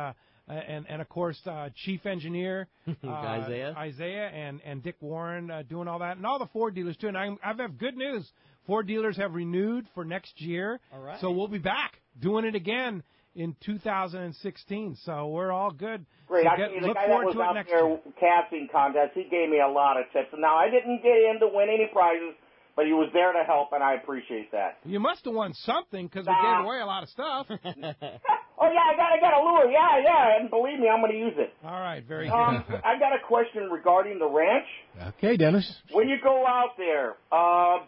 and of course, Chief Engineer Isaiah and Dick Warren doing all that, and all the Ford dealers too. And I have good news. Ford dealers have renewed for next year, all right. So we'll be back doing it again in 2016. So we're all good. Great. So The guy that was out there casting contest, he gave me a lot of tips. Now, I didn't get in to win any prizes, but he was there to help, and I appreciate that. You must have won something because we gave away a lot of stuff. Oh, yeah, I got a lure. Yeah, and believe me, I'm going to use it. All right, very good. I got a question regarding the ranch. Okay, Dennis. When you go out there,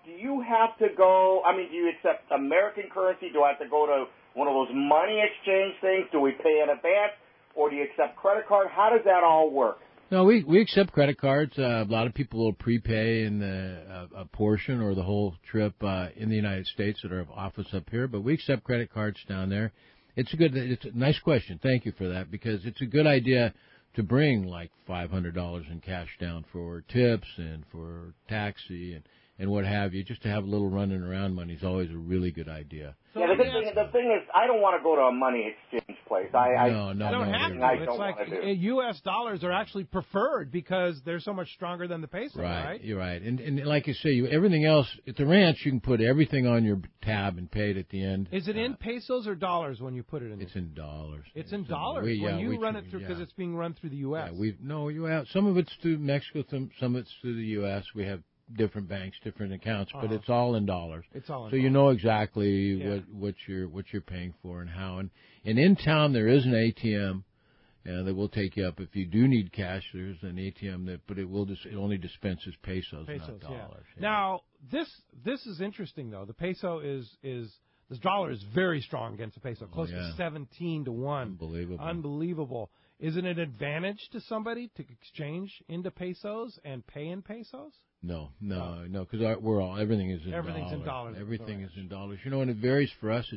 do you have to go, do you accept American currency? Do I have to go to one of those money exchange things? Do we pay in advance? Or do you accept credit card? How does that all work? No, we accept credit cards. A lot of people will prepay in a portion or the whole trip in the United States at our office up here, but we accept credit cards down there. It's a nice question. Thank you for that, because it's a good idea to bring like $500 in cash down for tips and for taxi and what have you. Just to have a little running around money is always a really good idea. Yeah, the thing is, I don't want to go to a money exchange place. I don't have to. It's like U.S. dollars are actually preferred because they're so much stronger than the peso, right? You're right. And like you say, everything else, at the ranch, you can put everything on your tab and pay it at the end. Is it in pesos or dollars when you put it in? It's in dollars. It's in dollars when you run it through because it's being run through the U.S. Yeah, some of it's through Mexico, some of it's through the U.S. We have different banks, different accounts, but it's all in dollars. It's all in so dollars. You know exactly what you're paying for and how. And in town there is an ATM that will take you up if you do need cash. There's an ATM but it only dispenses pesos, not dollars. Yeah. Now this is interesting though. The peso this dollar is very strong against the peso, close to 17 to 1. Unbelievable. Is it an advantage to somebody to exchange into pesos and pay in pesos? No, because everything is in dollars. Everything is in dollars. And it varies for us.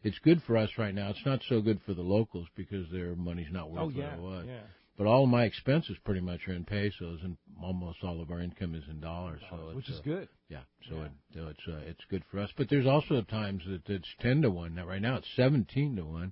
It's good for us right now. It's not so good for the locals because their money's not worth what it was. Yeah. But all of my expenses pretty much are in pesos, and almost all of our income is in dollars. Which is good. Yeah, it's good for us. But there's also times that it's 10 to 1. Now right now it's 17 to 1.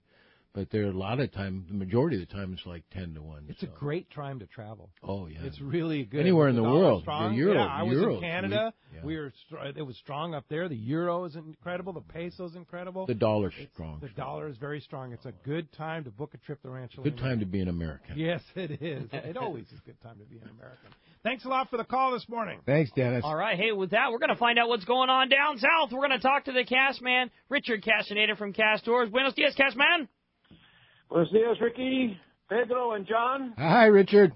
But there are a lot of time, the majority of the time, it's like 10 to 1. It's a great time to travel. Oh, yeah. It's really good. Anywhere in the world. Strong. The euro. I was in Canada. It was strong up there. The euro is incredible. The peso is incredible. The dollar's strong. The dollar is very strong. It's a good time to book a trip to Rancho. Good time to be an American. Yes, it is. It always is a good time to be an American. Thanks a lot for the call this morning. Thanks, Dennis. All right. Hey, with that, we're going to find out what's going on down south. We're going to talk to the cast man, Richard Castaneda from Castors. Buenos dias, cast man. Buenos dias, Ricky, Pedro, and John. Hi, Richard.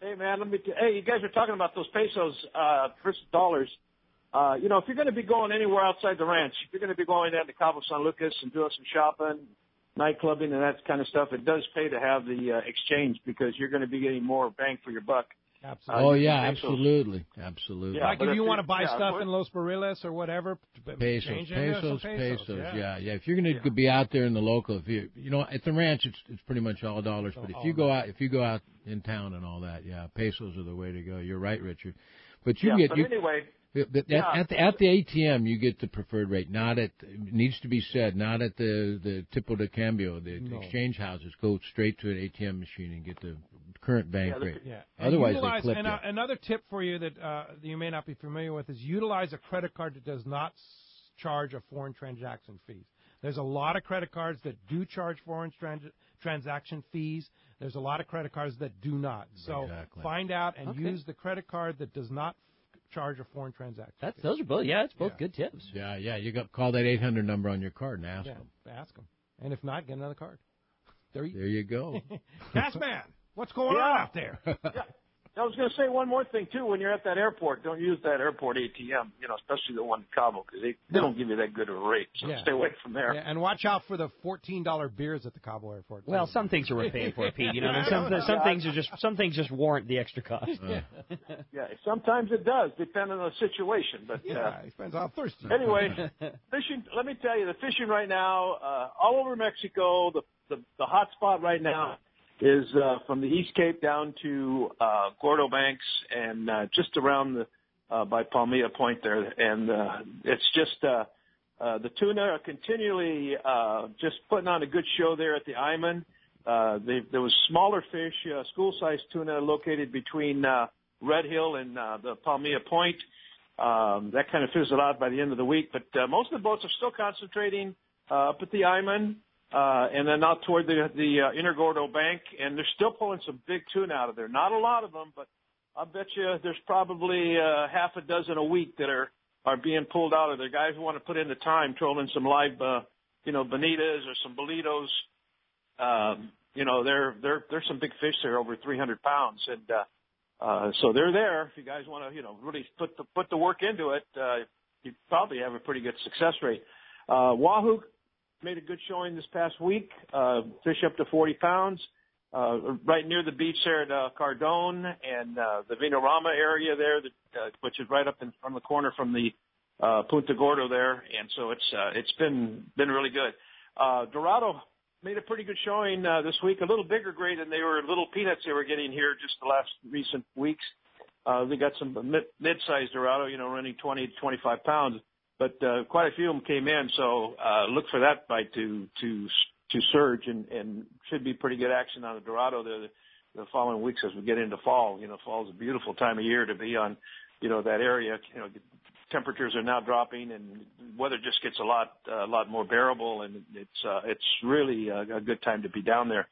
Hey, man, you guys are talking about those pesos versus dollars. If you're going to be going anywhere outside the ranch, if you're going to be going down to Cabo San Lucas and doing some shopping, nightclubbing, and that kind of stuff, it does pay to have the exchange because you're going to be getting more bang for your buck. Absolutely. Absolutely. Yeah, like if you want to buy stuff in Los Barriles or whatever, pesos. Yeah. If you're going to be out there in the local, at the ranch, it's pretty much all dollars. But if you go out in town and all that, pesos are the way to go. You're right, Richard. But anyway. At the ATM, you get the preferred rate. It needs to be said, not at the tipo de cambio. The exchange houses go straight to an ATM machine and get the current bank rate. Yeah. Otherwise, they clip you. Another tip for you that you may not be familiar with is utilize a credit card that does not charge a foreign transaction fees. There's a lot of credit cards that do charge foreign transaction fees. There's a lot of credit cards that do not. So find out and use the credit card that does not charge a foreign transaction. Those are both. Yeah, it's both good tips. Yeah. You call that 800 number on your card and ask them. Ask them, and if not, get another card. There you go. Castman, what's going on out there? I was going to say one more thing, too. When you're at that airport, don't use that airport ATM, especially the one in Cabo, because they don't give you that good of a rate. So stay away from there. Yeah, and watch out for the $14 beers at the Cabo airport. Well, some things are worth paying for, Pete. Some things just warrant the extra cost. Yeah, sometimes it does, depending on the situation. But it depends on how thirsty. Anyway, fishing. Let me tell you, the fishing right now, all over Mexico, the hot spot right now is from the East Cape down to Gordo Banks and just around by Palmilla Point there. And it's just the tuna are continually just putting on a good show there at the Iman. There was smaller fish, school-sized tuna located between Red Hill and the Palmilla Point. That kind of fizzled out by the end of the week, but most of the boats are still concentrating up at the Iman and then out toward the Inner Gordo Bank, and they're still pulling some big tuna out of there. Not a lot of them, but I bet you there's probably half a dozen a week that are being pulled out of there. Guys who want to put in the time trolling some live, bonitas or some bolitos. There's some big fish there, over 300 pounds, and so they're there. If you guys want to, really put the work into it, you probably have a pretty good success rate. Wahoo made a good showing this past week. Fish up to 40 pounds, right near the beach there at Cardone and the Vinorama area there, which is right up from the corner from the Punta Gordo there, and so it's been really good. Dorado made a pretty good showing this week, a little bigger grade than they were little peanuts they were getting here just the last recent weeks. They got some mid-sized Dorado, running 20 to 25 pounds, but quite a few of them came in, so look for that bite to surge and should be pretty good action on the Dorado there the following weeks as we get into fall. Fall is a beautiful time of year to be on, that area. Temperatures are now dropping and weather just gets a lot more bearable, and it's really a good time to be down there.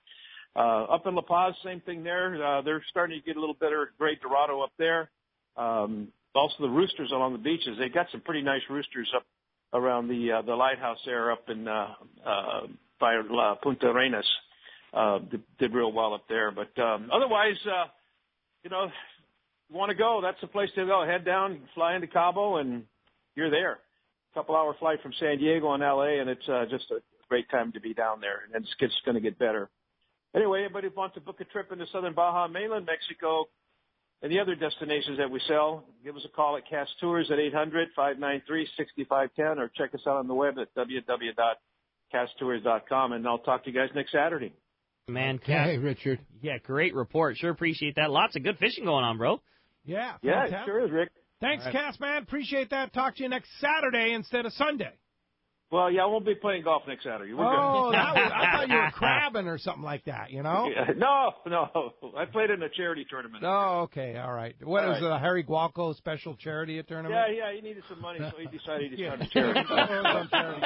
Up in La Paz, same thing there. They're starting to get a little better grade Dorado up there. Also the roosters along the beaches. They got some pretty nice roosters up around the lighthouse there up in by Punta Arenas. Did real well up there. But otherwise, want to go, that's the place to go. Head down, fly into Cabo, and you're there. A couple-hour flight from San Diego and L.A., and it's just a great time to be down there, and it's going to get better. Anyway, anybody who wants to book a trip into southern Baja, mainland Mexico, and the other destinations that we sell, give us a call at Cast Tours at 800-593-6510, or check us out on the web at www.casttours.com, and I'll talk to you guys next Saturday. Man, Cass. Hey, Richard. Yeah, great report. Sure appreciate that. Lots of good fishing going on, bro. Yeah. Yeah, it sure is, Rick. Thanks, right. Cass, man. Appreciate that. Talk to you next Saturday instead of Sunday. Well, yeah, I won't be playing golf next Saturday. We're good. I thought you were crabbing or something like that, Yeah, no. I played in a charity tournament. Oh, okay, all right. What was the Harry Gualco special charity tournament? Yeah, he needed some money, so he decided to start a charity.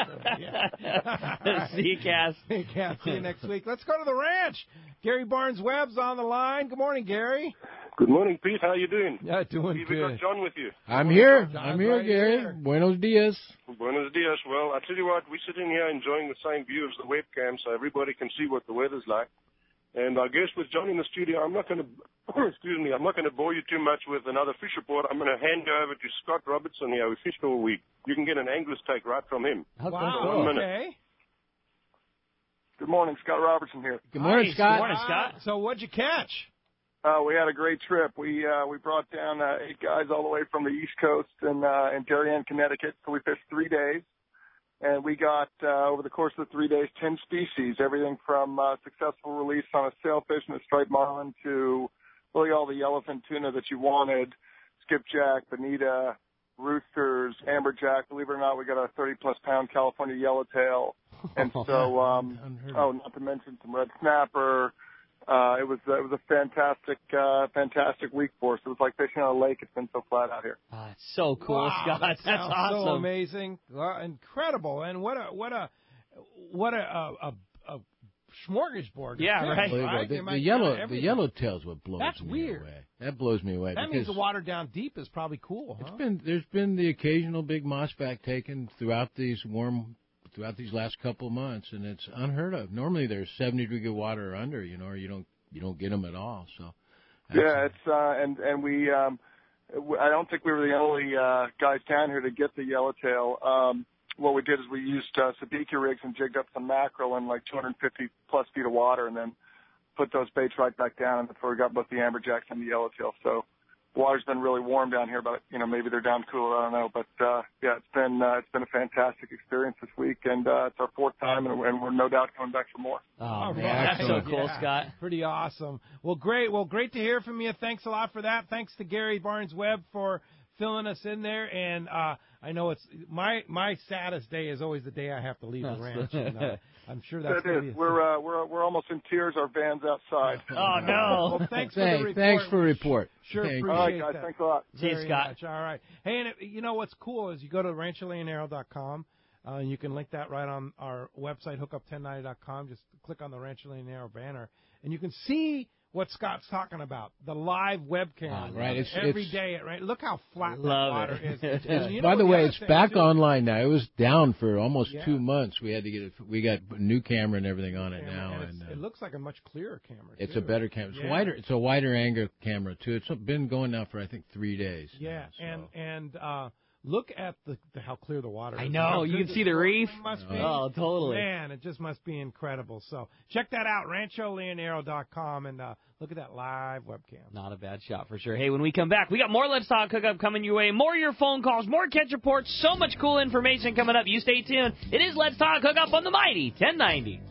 See you, Cass. Hey, Cass, see you next week. Let's go to the ranch. Gary Barnes-Webb's on the line. Good morning, Gary. Good morning, Pete. How you doing? Yeah, doing Pete, good. We got John with you. I'm here, right Gary. here. Buenos dias. Buenos dias. Well, I tell you what, we're sitting here enjoying the same view as the webcam, so everybody can see what the weather's like. And I guess with John in the studio, I'm not going to, I'm not going to bore you too much with another fish report. I'm going to hand you over to Scott Robertson here, who fished all week. You can get an angler's take right from him. Wow, okay. Good morning, Scott Robertson here. Good morning, Scott. Good morning, Scott. So what'd you catch? We had a great trip. We brought down 8 guys all the way from the East Coast in Darien, Connecticut. So we fished 3 days, and we got over the course of the 3 days 10 species, everything from successful release on a sailfish and a striped marlin to really all the yellowfin tuna that you wanted, skipjack, bonita, roosters, amberjack. Believe it or not, we got a 30-plus pound California yellowtail, and so not to mention some red snapper. It was a fantastic week for us. It was like fishing on a lake. It's been so flat out here. It's so cool, Wow, Scott. That's awesome. So amazing, incredible, and what a smorgasbord. Yeah, right. The yellowtail's what blows me away. That blows me away. That means the water down deep is probably cool. Huh? There's been the occasional big mossback taken throughout these last couple of months, and it's unheard of. Normally there's 70-degree water or under, or you don't get them at all. So yeah, it's and we I don't think we were the only guys down here to get the yellowtail. What we did is we used sabiki rigs and jigged up some mackerel in like 250 plus feet of water, and then put those baits right back down before we got both the amberjacks and the yellowtail. So the water's been really warm down here, but maybe they're down cooler. I don't know, but yeah, it's been a fantastic experience this week, and it's our 4th time, and we're no doubt coming back for more. Oh, man, that's so cool, Scott. Pretty awesome. Well, great to hear from you. Thanks a lot for that. Thanks to Gary Barnes-Webb for filling us in there. And I know it's my saddest day is always the day I have to leave the ranch. And, I'm sure that's that is. We're almost in tears. Our van's outside. Oh no! Well, thanks for the report. Thanks for the report. Sure, Thanks. appreciate All right, guys. that. Thanks a lot. See you, Scott. Much. All right. Hey, and you know what's cool is you go to rancholeonero.com. You can link that right on our website, hookup1090.com. Just click on the Rancho Leonero banner, and you can see what Scott's talking about, the live webcam. Right. Every day. Right. Look how flat that water is. And you know by the way, other it's thing, back too, online now. It was down for almost 2 months. We had to get it. We got a new camera and everything on it now. And it looks like a much clearer camera. It's too. a better camera. It's Yeah. wider. It's a wider angle camera too. It's been going now for I think 3 days. Yeah, now, so. and look at the how clear the water is. I know. You can see the reef. Must be. Oh, totally. Man, it just must be incredible. So check that out, rancholeonero.com, and look at that live webcam. Not a bad shot for sure. Hey, when we come back, we got more Let's Talk Hookup coming your way, more of your phone calls, more catch reports, so much cool information coming up. You stay tuned. It is Let's Talk Hookup on the Mighty 1090.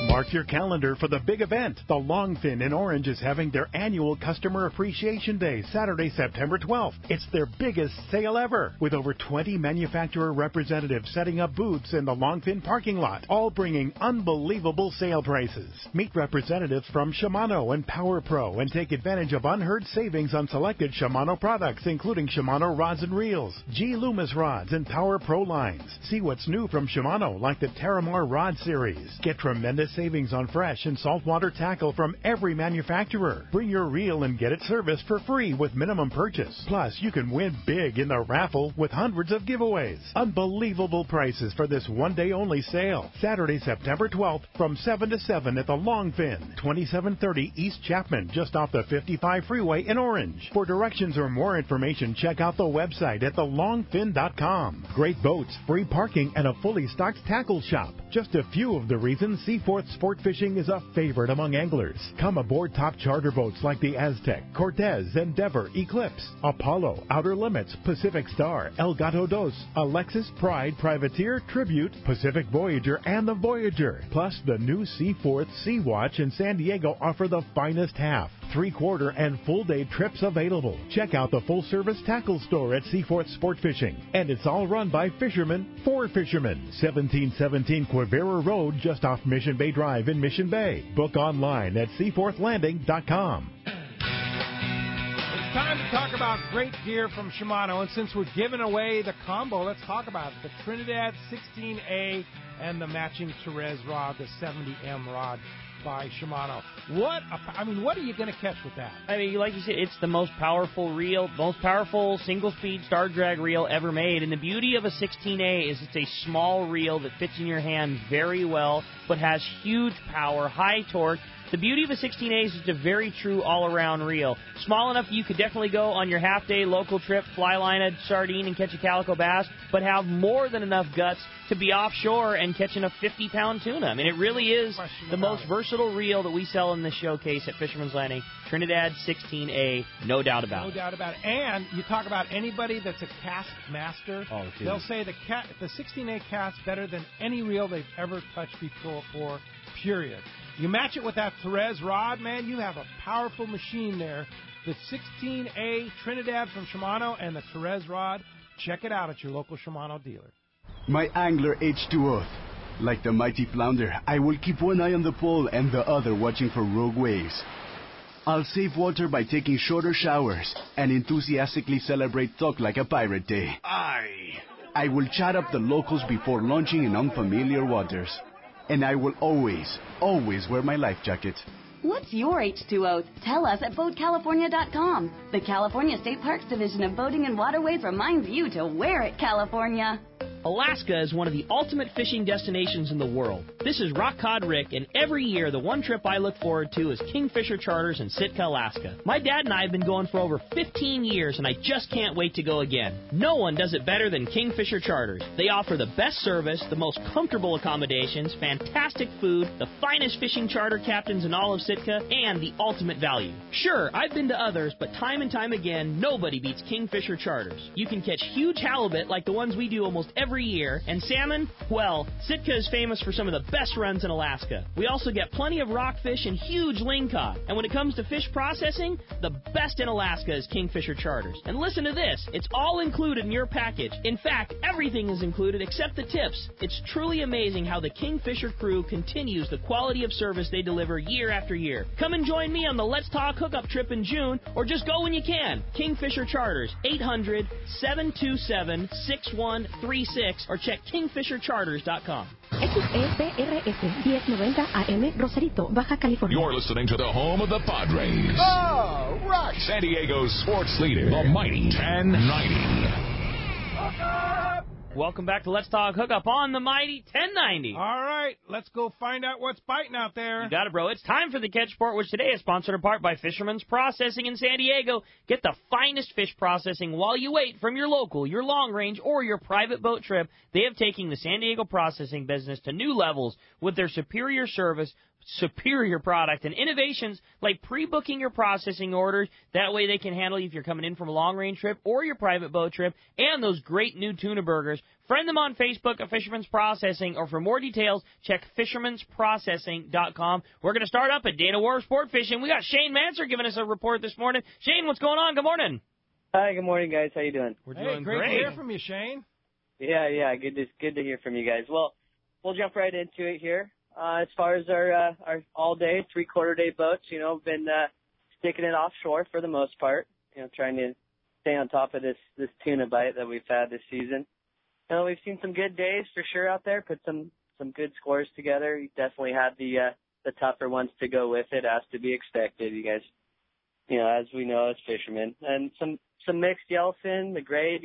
Mark your calendar for the big event. The Longfin in Orange is having their annual Customer Appreciation Day, Saturday, September 12th. It's their biggest sale ever, with over 20 manufacturer representatives setting up booths in the Longfin parking lot, all bringing unbelievable sale prices. Meet representatives from Shimano and Power Pro and take advantage of unheard savings on selected Shimano products, including Shimano rods and reels, G Loomis rods, and Power Pro lines. See what's new from Shimano, like the Terramar rod series. Get tremendous savings on fresh and saltwater tackle from every manufacturer. Bring your reel and get it serviced for free with minimum purchase. Plus, you can win big in the raffle with hundreds of giveaways. Unbelievable prices for this one-day only sale. Saturday, September 12th from 7 to 7 at the Longfin, 2730 East Chapman, just off the 55 freeway in Orange. For directions or more information, check out the website at thelongfin.com. Great boats, free parking, and a fully stocked tackle shop. Just a few of the reasons Seaforth Sport Fishing is a favorite among anglers. Come aboard top charter boats like the Aztec, Cortez, Endeavor, Eclipse, Apollo, Outer Limits, Pacific Star, El Gato Dos, Alexis, Pride, Privateer, Tribute, Pacific Voyager, and the Voyager. Plus, the new Seaforth Sea Watch in San Diego offer the finest half, 3/4, and full-day trips available. Check out the full-service tackle store at Seaforth Sport Fishing. And it's all run by fishermen for fishermen. 1717 Quivira Road, just off Mission Bay Drive in Mission Bay. Book online at seaforthlanding.com. It's time to talk about great gear from Shimano, and since we're giving away the combo, let's talk about it. The Trinidad 16A and the matching Therese rod, the 70M rod by Shimano. What are you going to catch with that? I mean, like you said, it's the most powerful reel, most powerful single-speed star drag reel ever made. And the beauty of a 16A is it's a small reel that fits in your hand very well, but has huge power, high torque. The beauty of a 16A is it's a very true all-around reel. Small enough you could definitely go on your half-day local trip, fly line a sardine and catch a calico bass, but have more than enough guts to be offshore and catching a 50-pound tuna. I mean, it really is the most versatile reel that we sell in this showcase at Fisherman's Landing. Trinidad 16A, no doubt about it. No doubt about it. And you talk about anybody that's a cast master, they'll say the 16A casts better than any reel they've ever touched before, period. You match it with that Therese rod, man, you have a powerful machine there. The 16A Trinidad from Shimano and the Therese rod, check it out at your local Shimano dealer. My angler H2O. Like the mighty flounder, I will keep one eye on the pole and the other watching for rogue waves. I'll save water by taking shorter showers and enthusiastically celebrate Talk Like a Pirate Day. I will chat up the locals before launching in unfamiliar waters. And I will always, always wear my life jacket. What's your H2O? Tell us at BoatCalifornia.com. The California State Parks Division of Boating and Waterways reminds you to wear it, California. Alaska is one of the ultimate fishing destinations in the world. This is Rock Cod Rick, and every year the one trip I look forward to is Kingfisher Charters in Sitka, Alaska. My dad and I have been going for over 15 years, and I just can't wait to go again. No one does it better than Kingfisher Charters. They offer the best service, the most comfortable accommodations, fantastic food, the finest fishing charter captains in all of Sitka, and the ultimate value. Sure, I've been to others, but time and time again, nobody beats Kingfisher Charters. You can catch huge halibut like the ones we do almost every every year. And salmon, well, Sitka is famous for some of the best runs in Alaska. We also get plenty of rockfish and huge lingcod. And when it comes to fish processing, the best in Alaska is Kingfisher Charters. And listen to this, it's all included in your package. In fact, everything is included except the tips. It's truly amazing how the Kingfisher crew continues the quality of service they deliver year after year. Come and join me on the Let's Talk Hookup trip in June, or just go when you can. Kingfisher Charters, 800-727-6136, or check kingfishercharters.com. XEPRS 1090 AM, Rosarito, Baja California. You're listening to the home of the Padres. Oh, right. San Diego's sports leader, the mighty 1090. Welcome back to Let's Talk Hookup on the mighty 1090. All right, let's go find out what's biting out there. You got it, bro. It's time for the Catch Report, which today is sponsored in part by Fisherman's Processing in San Diego. Get the finest fish processing while you wait from your local, your long range, or your private boat trip. They have taken the San Diego processing business to new levels with their superior service, superior product, and innovations like pre-booking your processing orders. That way they can handle you if you're coming in from a long-range trip or your private boat trip, and those great new tuna burgers. Friend them on Facebook at Fisherman's Processing, or for more details, check fishermansprocessing.com. We're going to start up at Dana Wharf Sport Fishing. We got Shane Manser giving us a report this morning. Shane, what's going on? Good morning. Hi, good morning, guys. How you doing? We're doing great to hear from you, Shane. Yeah, good to hear from you guys. Well, we'll jump right into it here. As far as our all-day, 3/4-day boats, been sticking it offshore for the most part. Trying to stay on top of this tuna bite that we've had this season. We've seen some good days for sure out there. Put some good scores together. You definitely had the tougher ones to go with it, as to be expected. You guys, as we know as fishermen, and some mixed yellowfin, the grade,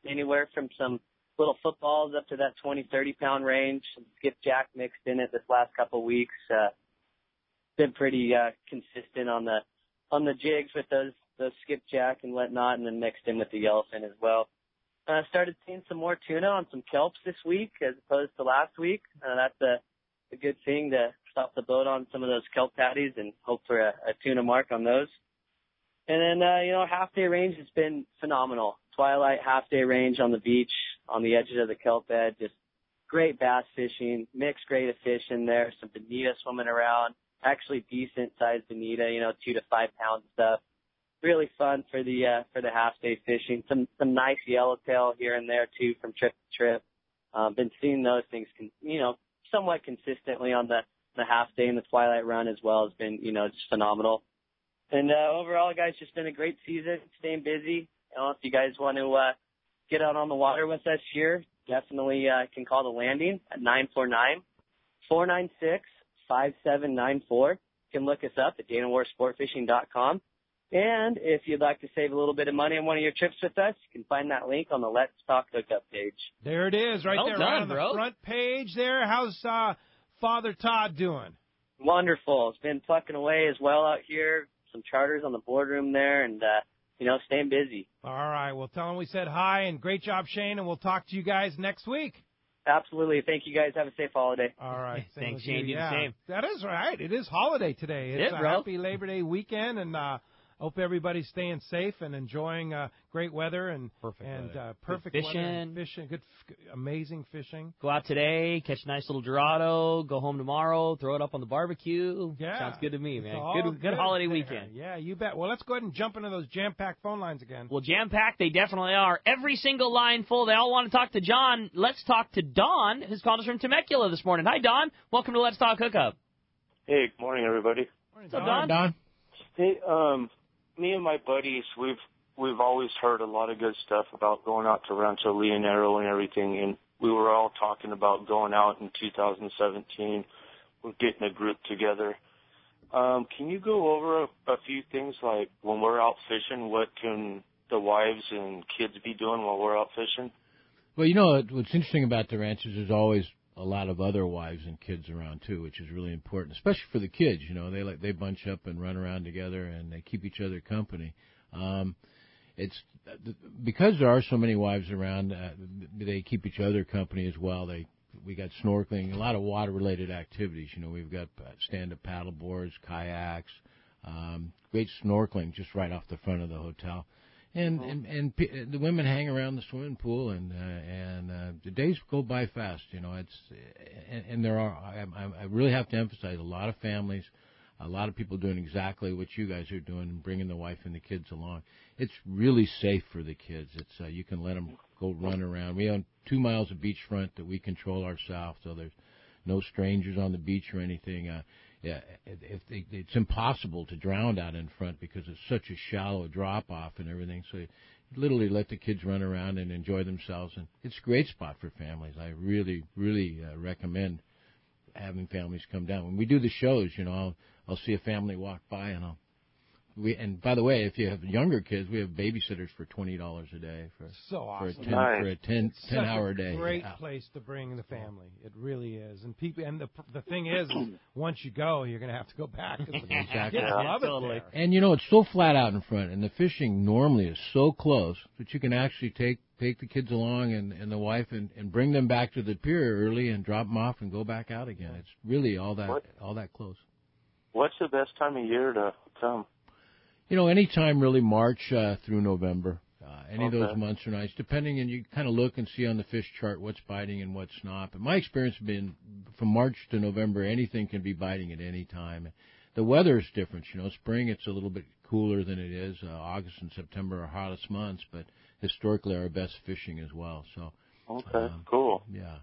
anywhere from some little footballs up to that 20-30 pound range. Some skipjack mixed in it this last couple of weeks. Been pretty consistent on the jigs with those skipjack and whatnot, and then mixed in with the yellowfin as well. Started seeing some more tuna on some kelps this week as opposed to last week. That's a good thing to stop the boat on some of those kelp patties and hope for a tuna mark on those. And then, half-day range has been phenomenal. Twilight half-day range on the beach, on the edges of the kelp bed, just great bass fishing, mixed grade of fish in there, some bonita swimming around, actually decent-sized bonita, 2 to 5 pound stuff. Really fun for the half-day fishing. Some nice yellowtail here and there, too, from trip to trip. Been seeing those things, somewhat consistently on the half-day and the twilight run as well has been, just phenomenal. And overall, guys, just been a great season, staying busy. If you guys want to get out on the water with us here, definitely can call the landing at 949-496-5794. You can look us up at DanaWharfSportFishing.com. And if you'd like to save a little bit of money on one of your trips with us, you can find that link on the Let's Talk Hookup page. There it is, right Well there, done, right on the bro. front page there. How's Father Todd doing? Wonderful. It's been plucking away as well out here. Some charters on the boardroom there, and staying busy. All right, well, tell him we said hi, and great job, Shane, and we'll talk to you guys next week. Absolutely. Thank you, guys. Have a safe holiday. All right. Thanks, Shane. You the same. That is right. It is holiday today. It's Yeah, a bro. happy Labor Day weekend, and hope everybody's staying safe and enjoying great weather and perfect weather and fishing, amazing fishing. Go out today, catch a nice little Dorado, go home tomorrow, throw it up on the barbecue. Yeah. Sounds good to me, man. all Good holiday there. weekend. Yeah, you bet. Well, let's go ahead and jump into those jam-packed phone lines again. Well, jam-packed, they definitely are. Every single line full. They all want to talk to John. Let's talk to Don, who's called us from Temecula this morning. Hi, Don. Welcome to Let's Talk Hookup. Hey, good morning, everybody. What's up, Don? Don. Hey, me and my buddies, we've always heard a lot of good stuff about going out to Rancho Leonero and everything, and we were all talking about going out in 2017. We're getting a group together. Can you go over a few things, like when we're out fishing, what can the wives and kids be doing while we're out fishing? Well, what's interesting about the ranch is there's always a lot of other wives and kids around too, which is really important, especially for the kids. They bunch up and run around together, and they keep each other company. It's because there are so many wives around. They keep each other company as well. We got snorkeling, a lot of water-related activities. We've got stand-up paddle boards, kayaks, great snorkeling just right off the front of the hotel. And the women hang around the swimming pool, and the days go by fast. And there are. I really have to emphasize a lot of families, a lot of people doing exactly what you guys are doing, and bringing the wife and the kids along. It's really safe for the kids. It's you can let them go run around. We own 2 miles of beachfront that we control ourselves, so there's no strangers on the beach or anything. It's impossible to drown out in front because it's such a shallow drop-off and everything. So you literally let the kids run around and enjoy themselves. And it's a great spot for families. I really, really recommend having families come down. When we do the shows, I'll see a family walk by, and and by the way, if you have younger kids, we have babysitters for $20 a day for awesome. for a 10-hour day. Great place to bring the family. It really is. And people, and the thing is, once you go, you're going to have to go back. Exactly. Love it there. And it's so flat out in front, and the fishing normally is so close that you can actually take the kids along and the wife and bring them back to the pier early and drop them off and go back out again. It's really all that close. What's the best time of year to come? Anytime really March through November. Any of those months are nice, depending, and you kind of look and see on the fish chart what's biting and what's not. But my experience has been from March to November, anything can be biting at any time. The weather is different. Spring it's a little bit cooler than it is. August and September are hottest months, but historically our best fishing as well. So. Okay, cool. Yeah,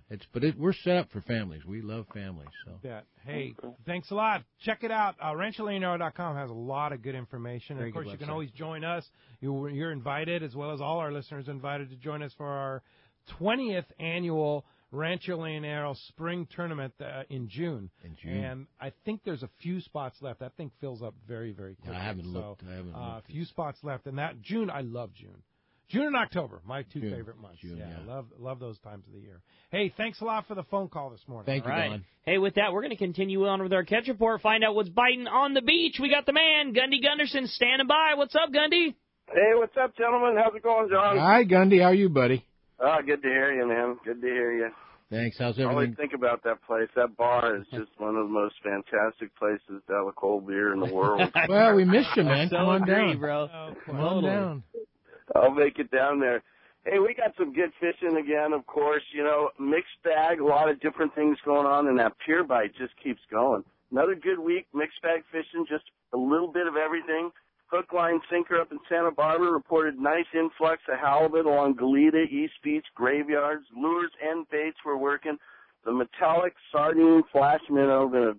we're set up for families. We love families. So. Hey, thanks a lot. Check it out. RanchoLeonero.com has a lot of good information. And of course, you can always join us. You're invited, as well as all our listeners invited to join us for our 20th annual Rancho Leonero Spring Tournament in June. And I think there's a few spots left. That thing fills up very, very quickly. I haven't looked. A few spots left. And that June, I love June. June and October, my two favorite months. June, love those times of the year. Hey, thanks a lot for the phone call this morning. Thank you, Don. Hey, with that, we're going to continue on with our catch report, find out what's biting on the beach. We got the man, Gundy Gunderson, standing by. What's up, Gundy? Hey, what's up, gentlemen? How's it going, John? Hi, Gundy. How are you, buddy? Good to hear you, man. Good to hear you. Thanks. How's I always everything? think about that place. That bar is just one of the most fantastic places to have a cold beer in the world. Well, we missed you, man. So Come on agree, down, bro. Come on down. I'll make it down there. Hey, we got some good fishing again, of course. Mixed bag, a lot of different things going on, and that pier bite just keeps going. Another good week, mixed bag fishing, just a little bit of everything. Hook, line, sinker up in Santa Barbara reported nice influx of halibut along Goleta, East Beach, graveyards. Lures and baits were working. The metallic sardine flash minnow, been a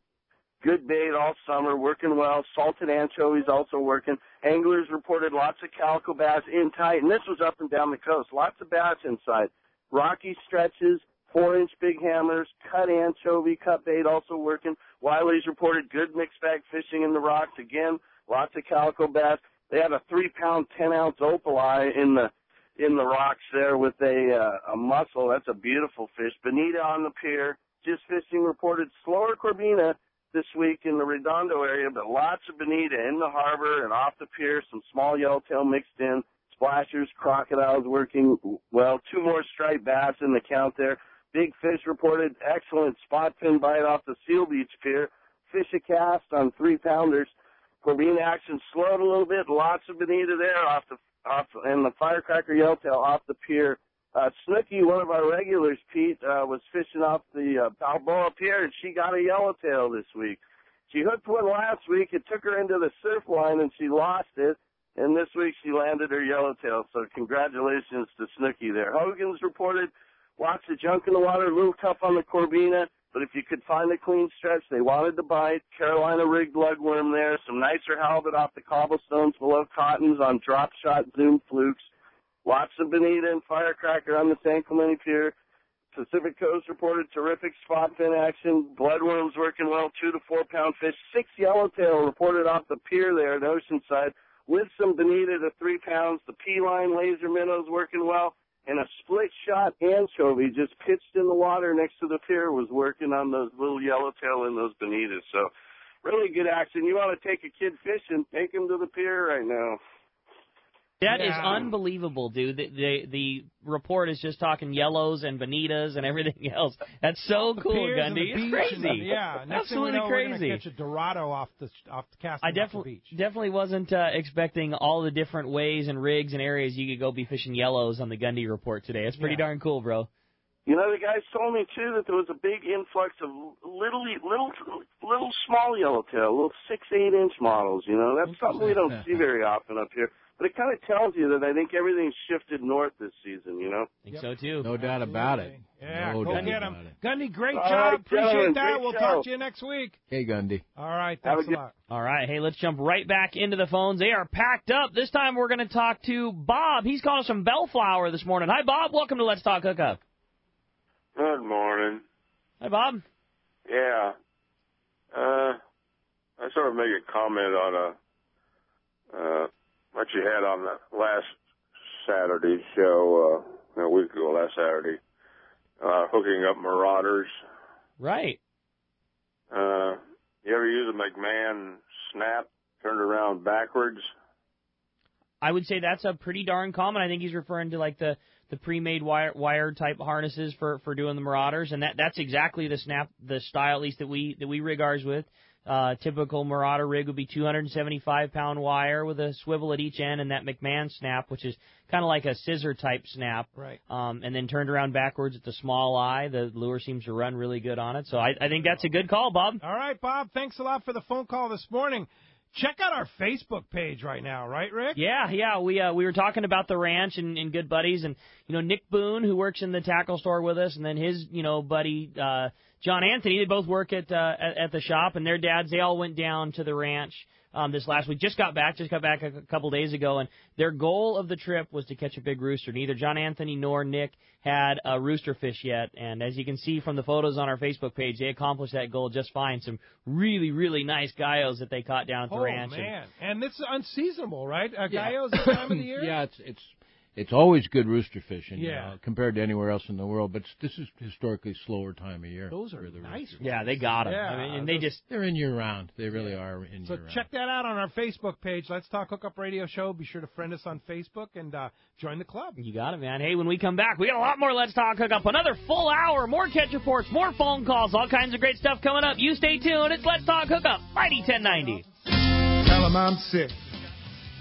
good bait all summer, working well. Salted anchovies also working. Anglers reported lots of calico bass in tight, and this was up and down the coast. Lots of bass inside. Rocky stretches, 4-inch big hammers, cut anchovy, cut bait also working. Wiley's reported good mixed bag fishing in the rocks. Again, lots of calico bass. They had a 3-pound, 10-ounce opali in the rocks there with a mussel. That's a beautiful fish. Bonita on the pier. Just fishing reported slower Corbina this week in the Redondo area, but lots of bonita in the harbor and off the pier, some small yellowtail mixed in, splashers, crocodiles working well, 2 more striped bass in the count there. Big fish reported excellent spot fin bite off the Seal Beach pier, fish a cast on 3-pounders. Corbina action slowed a little bit, lots of bonita there and the firecracker yellowtail off the pier. Snooky, one of our regulars, Pete, was fishing off the Balboa Pier, and she got a yellowtail this week. She hooked one last week. It took her into the surf line, and she lost it. And this week she landed her yellowtail. So congratulations to Snooky there. Hogan's reported lots of junk in the water, a little tough on the Corbina. But if you could find a clean stretch, they wanted to bite. Carolina rigged lugworm there. Some nicer halibut off the cobblestones below Cottons on drop shot zoom flukes. Lots of bonita and firecracker on the San Clemente Pier. Pacific Coast reported terrific spot fin action. Bloodworms working well, 2 to 4 pound fish. 6 yellowtail reported off the pier there at Oceanside with some bonita to 3 pounds. The P-line laser minnows working well. And a split shot anchovy just pitched in the water next to the pier was working on those little yellowtail and those bonitas. So really good action. You want to take a kid fishing, take him to the pier right now. That is unbelievable, dude. The report is just talking yellows and bonitas and everything else. That's so cool, Gundy. It's crazy. Absolutely crazy. We're going to catch a Dorado off the casting off the beach. Definitely wasn't expecting all the different ways and rigs and areas you could go be fishing yellows on the Gundy report today. It's pretty darn cool, bro. You know, the guys told me, too, that there was a big influx of little small yellowtail, little 6-8-inch models, you know. That's something we don't see very often up here. But it kind of tells you that I think everything's shifted north this season, you know. I think so, too. No doubt about it. Yeah, no go doubt get him. about it. Gundy, great All job. right, Appreciate gentlemen, that. great We'll show. talk to you next week. Hey, Gundy. All right, thanks a lot. All right, hey, let's jump right back into the phones. They are packed up. This time we're going to talk to Bob. He's calling us from Bellflower this morning. Hi, Bob. Welcome to Let's Talk Hookup. Good morning. Hi, Bob. Yeah. I sort of make a comment on what you had on the last Saturday show, a week ago, last Saturday, hooking up marauders. Right. You ever use a McMahon snap turned around backwards? I would say that's a pretty darn common. I think he's referring to like the pre-made wire type harnesses for doing the marauders, and that's exactly the style at least that we rig ours with. Typical marauder rig would be 275-pound wire with a swivel at each end and that McMahon snap, which is kind of like a scissor type snap. Right. And then turned around backwards at the small eye. The lure seems to run really good on it. So I think that's a good call, Bob. All right, Bob. Thanks a lot for the phone call this morning. Check out our Facebook page right now, right, Rick? Yeah. We were talking about the ranch and good buddies, and Nick Boone, who works in the tackle store with us, and then his buddy John Anthony. They both work at the shop, and their dads. They all went down to the ranch this last week. Just got back a couple days ago, and their goal of the trip was to catch a big rooster. Neither John Anthony nor Nick had a rooster fish yet, and as you can see from the photos on our Facebook page, they accomplished that goal just fine. Some really, really nice guyos that they caught down at the ranch. Oh, man. And this is unseasonable, right? Guyos this time of the year? Yeah, it's always good rooster fishing, yeah, compared to anywhere else in the world. But this is historically slower time of year. Those are the nice. Yeah, they got them. Yeah, I mean, they're in year round. They really are in year round. So check that out on our Facebook page. Let's Talk Hookup Radio Show. Be sure to friend us on Facebook and join the club. You got it, man. Hey, when we come back, we got a lot more Let's Talk Hookup. Another full hour, more catch reports, more phone calls, all kinds of great stuff coming up. You stay tuned. It's Let's Talk Hookup, Mighty 1090. Tell them I'm sick.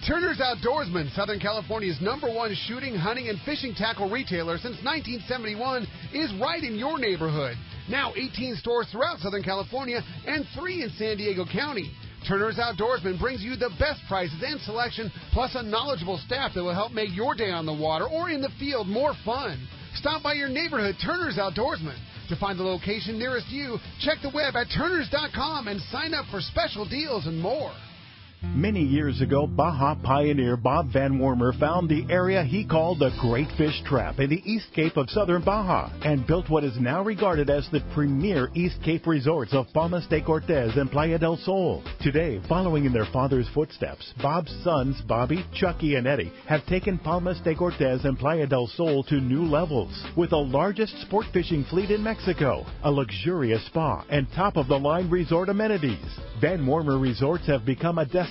Turner's Outdoorsman, Southern California's #1 shooting, hunting, and fishing tackle retailer since 1971, is right in your neighborhood. Now 18 stores throughout Southern California and 3 in San Diego County. Turner's Outdoorsman brings you the best prices and selection, plus a knowledgeable staff that will help make your day on the water or in the field more fun. Stop by your neighborhood Turner's Outdoorsman. To find the location nearest you, check the web at turners.com and sign up for special deals and more. Many years ago, Baja pioneer Bob Van Wormer found the area he called the Great Fish Trap in the East Cape of southern Baja and built what is now regarded as the premier East Cape resorts of Palmas de Cortez and Playa del Sol. Today, following in their father's footsteps, Bob's sons, Bobby, Chucky, and Eddie, have taken Palmas de Cortez and Playa del Sol to new levels. With the largest sport fishing fleet in Mexico, a luxurious spa, and top-of-the-line resort amenities, Van Wormer Resorts have become a destination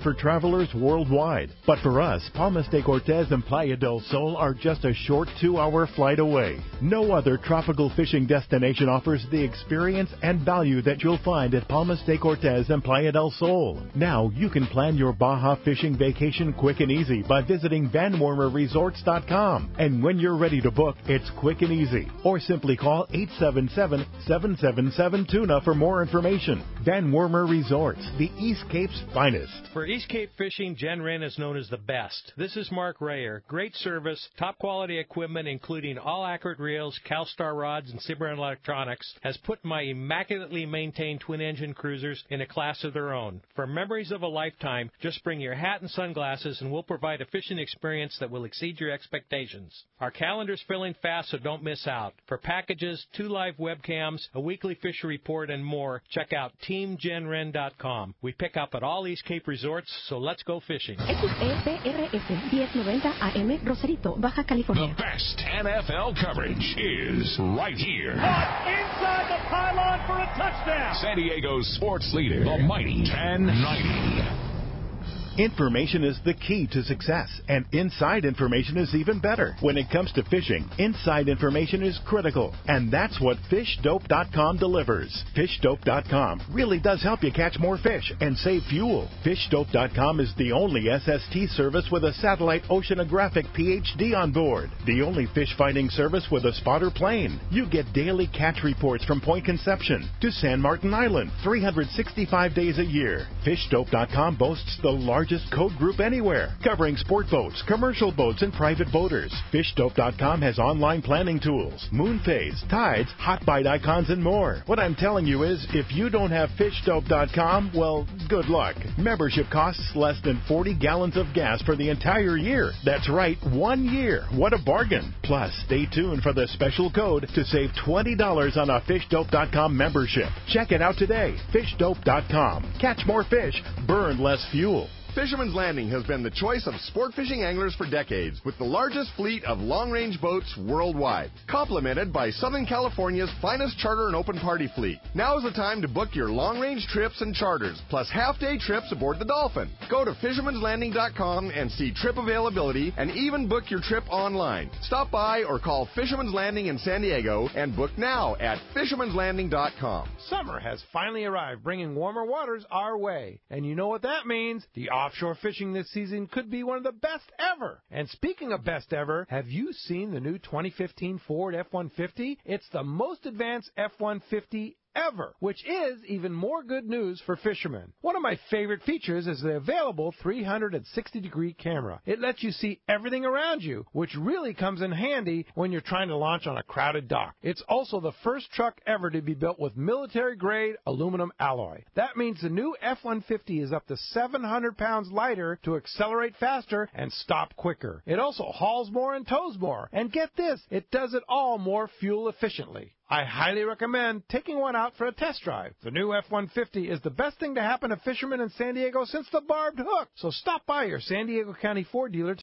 for travelers worldwide. But for us, Palmas de Cortez and Playa del Sol are just a short 2-hour flight away. No other tropical fishing destination offers the experience and value that you'll find at Palmas de Cortez and Playa del Sol. Now you can plan your Baja fishing vacation quick and easy by visiting VanWormerResorts.com. And when you're ready to book, it's quick and easy. Or simply call 877-777-TUNA for more information. Van Wormer Resorts, the East Cape's finest. For East Cape fishing, Jen Wren is known as the best. This is Mark Rayer. Great service, top quality equipment, including all accurate reels, CalStar rods, and Cimarron electronics, has put my immaculately maintained twin-engine cruisers in a class of their own. For memories of a lifetime, just bring your hat and sunglasses, and we'll provide a fishing experience that will exceed your expectations. Our calendar's filling fast, so don't miss out. For packages, 2 live webcams, a weekly fishery report, and more, check out TeamJenRen.com. We pick up at all East Cape resorts, so let's go fishing. XEPRS 1090 AM Rosarito, Baja California. The best NFL coverage is right here. Inside the pylon for a touchdown. San Diego's sports leader, the mighty 1090. Information is the key to success, and inside information is even better. When it comes to fishing, inside information is critical, and that's what FishDope.com delivers. FishDope.com really does help you catch more fish and save fuel. FishDope.com is the only SST service with a satellite oceanographic PhD on board. The only fish finding service with a spotter plane. You get daily catch reports from Point Conception to San Martin Island, 365 days a year. FishDope.com boasts the largest code group anywhere, covering sport boats, commercial boats, and private boaters. FishDope.com has online planning tools, moon phase, tides, hot bite icons, and more. What I'm telling you is, if you don't have FishDope.com, well, good luck. Membership costs less than 40 gallons of gas for the entire year. That's right, 1 year. What a bargain. Plus, stay tuned for the special code to save $20 on a FishDope.com membership. Check it out today. FishDope.com. Catch more fish, burn less fuel. Fisherman's Landing has been the choice of sport fishing anglers for decades, with the largest fleet of long-range boats worldwide, complemented by Southern California's finest charter and open party fleet. Now is the time to book your long-range trips and charters, plus half-day trips aboard the Dolphin. Go to fishermanslanding.com and see trip availability, and even book your trip online. Stop by or call Fisherman's Landing in San Diego and book now at fishermanslanding.com. Summer has finally arrived, bringing warmer waters our way. And you know what that means? The offshore fishing this season could be one of the best ever. And speaking of best ever, have you seen the new 2015 Ford F-150? It's the most advanced F-150 ever, which is even more good news for fishermen. One of my favorite features is the available 360-degree camera. It lets you see everything around you, which really comes in handy when you're trying to launch on a crowded dock. It's also the first truck ever to be built with military-grade aluminum alloy. That means the new F-150 is up to 700 pounds lighter to accelerate faster and stop quicker. It also hauls more and tows more. And get this, it does it all more fuel efficiently. I highly recommend taking one out for a test drive. The new F-150 is the best thing to happen to fishermen in San Diego since the barbed hook. So stop by your San Diego County Ford dealer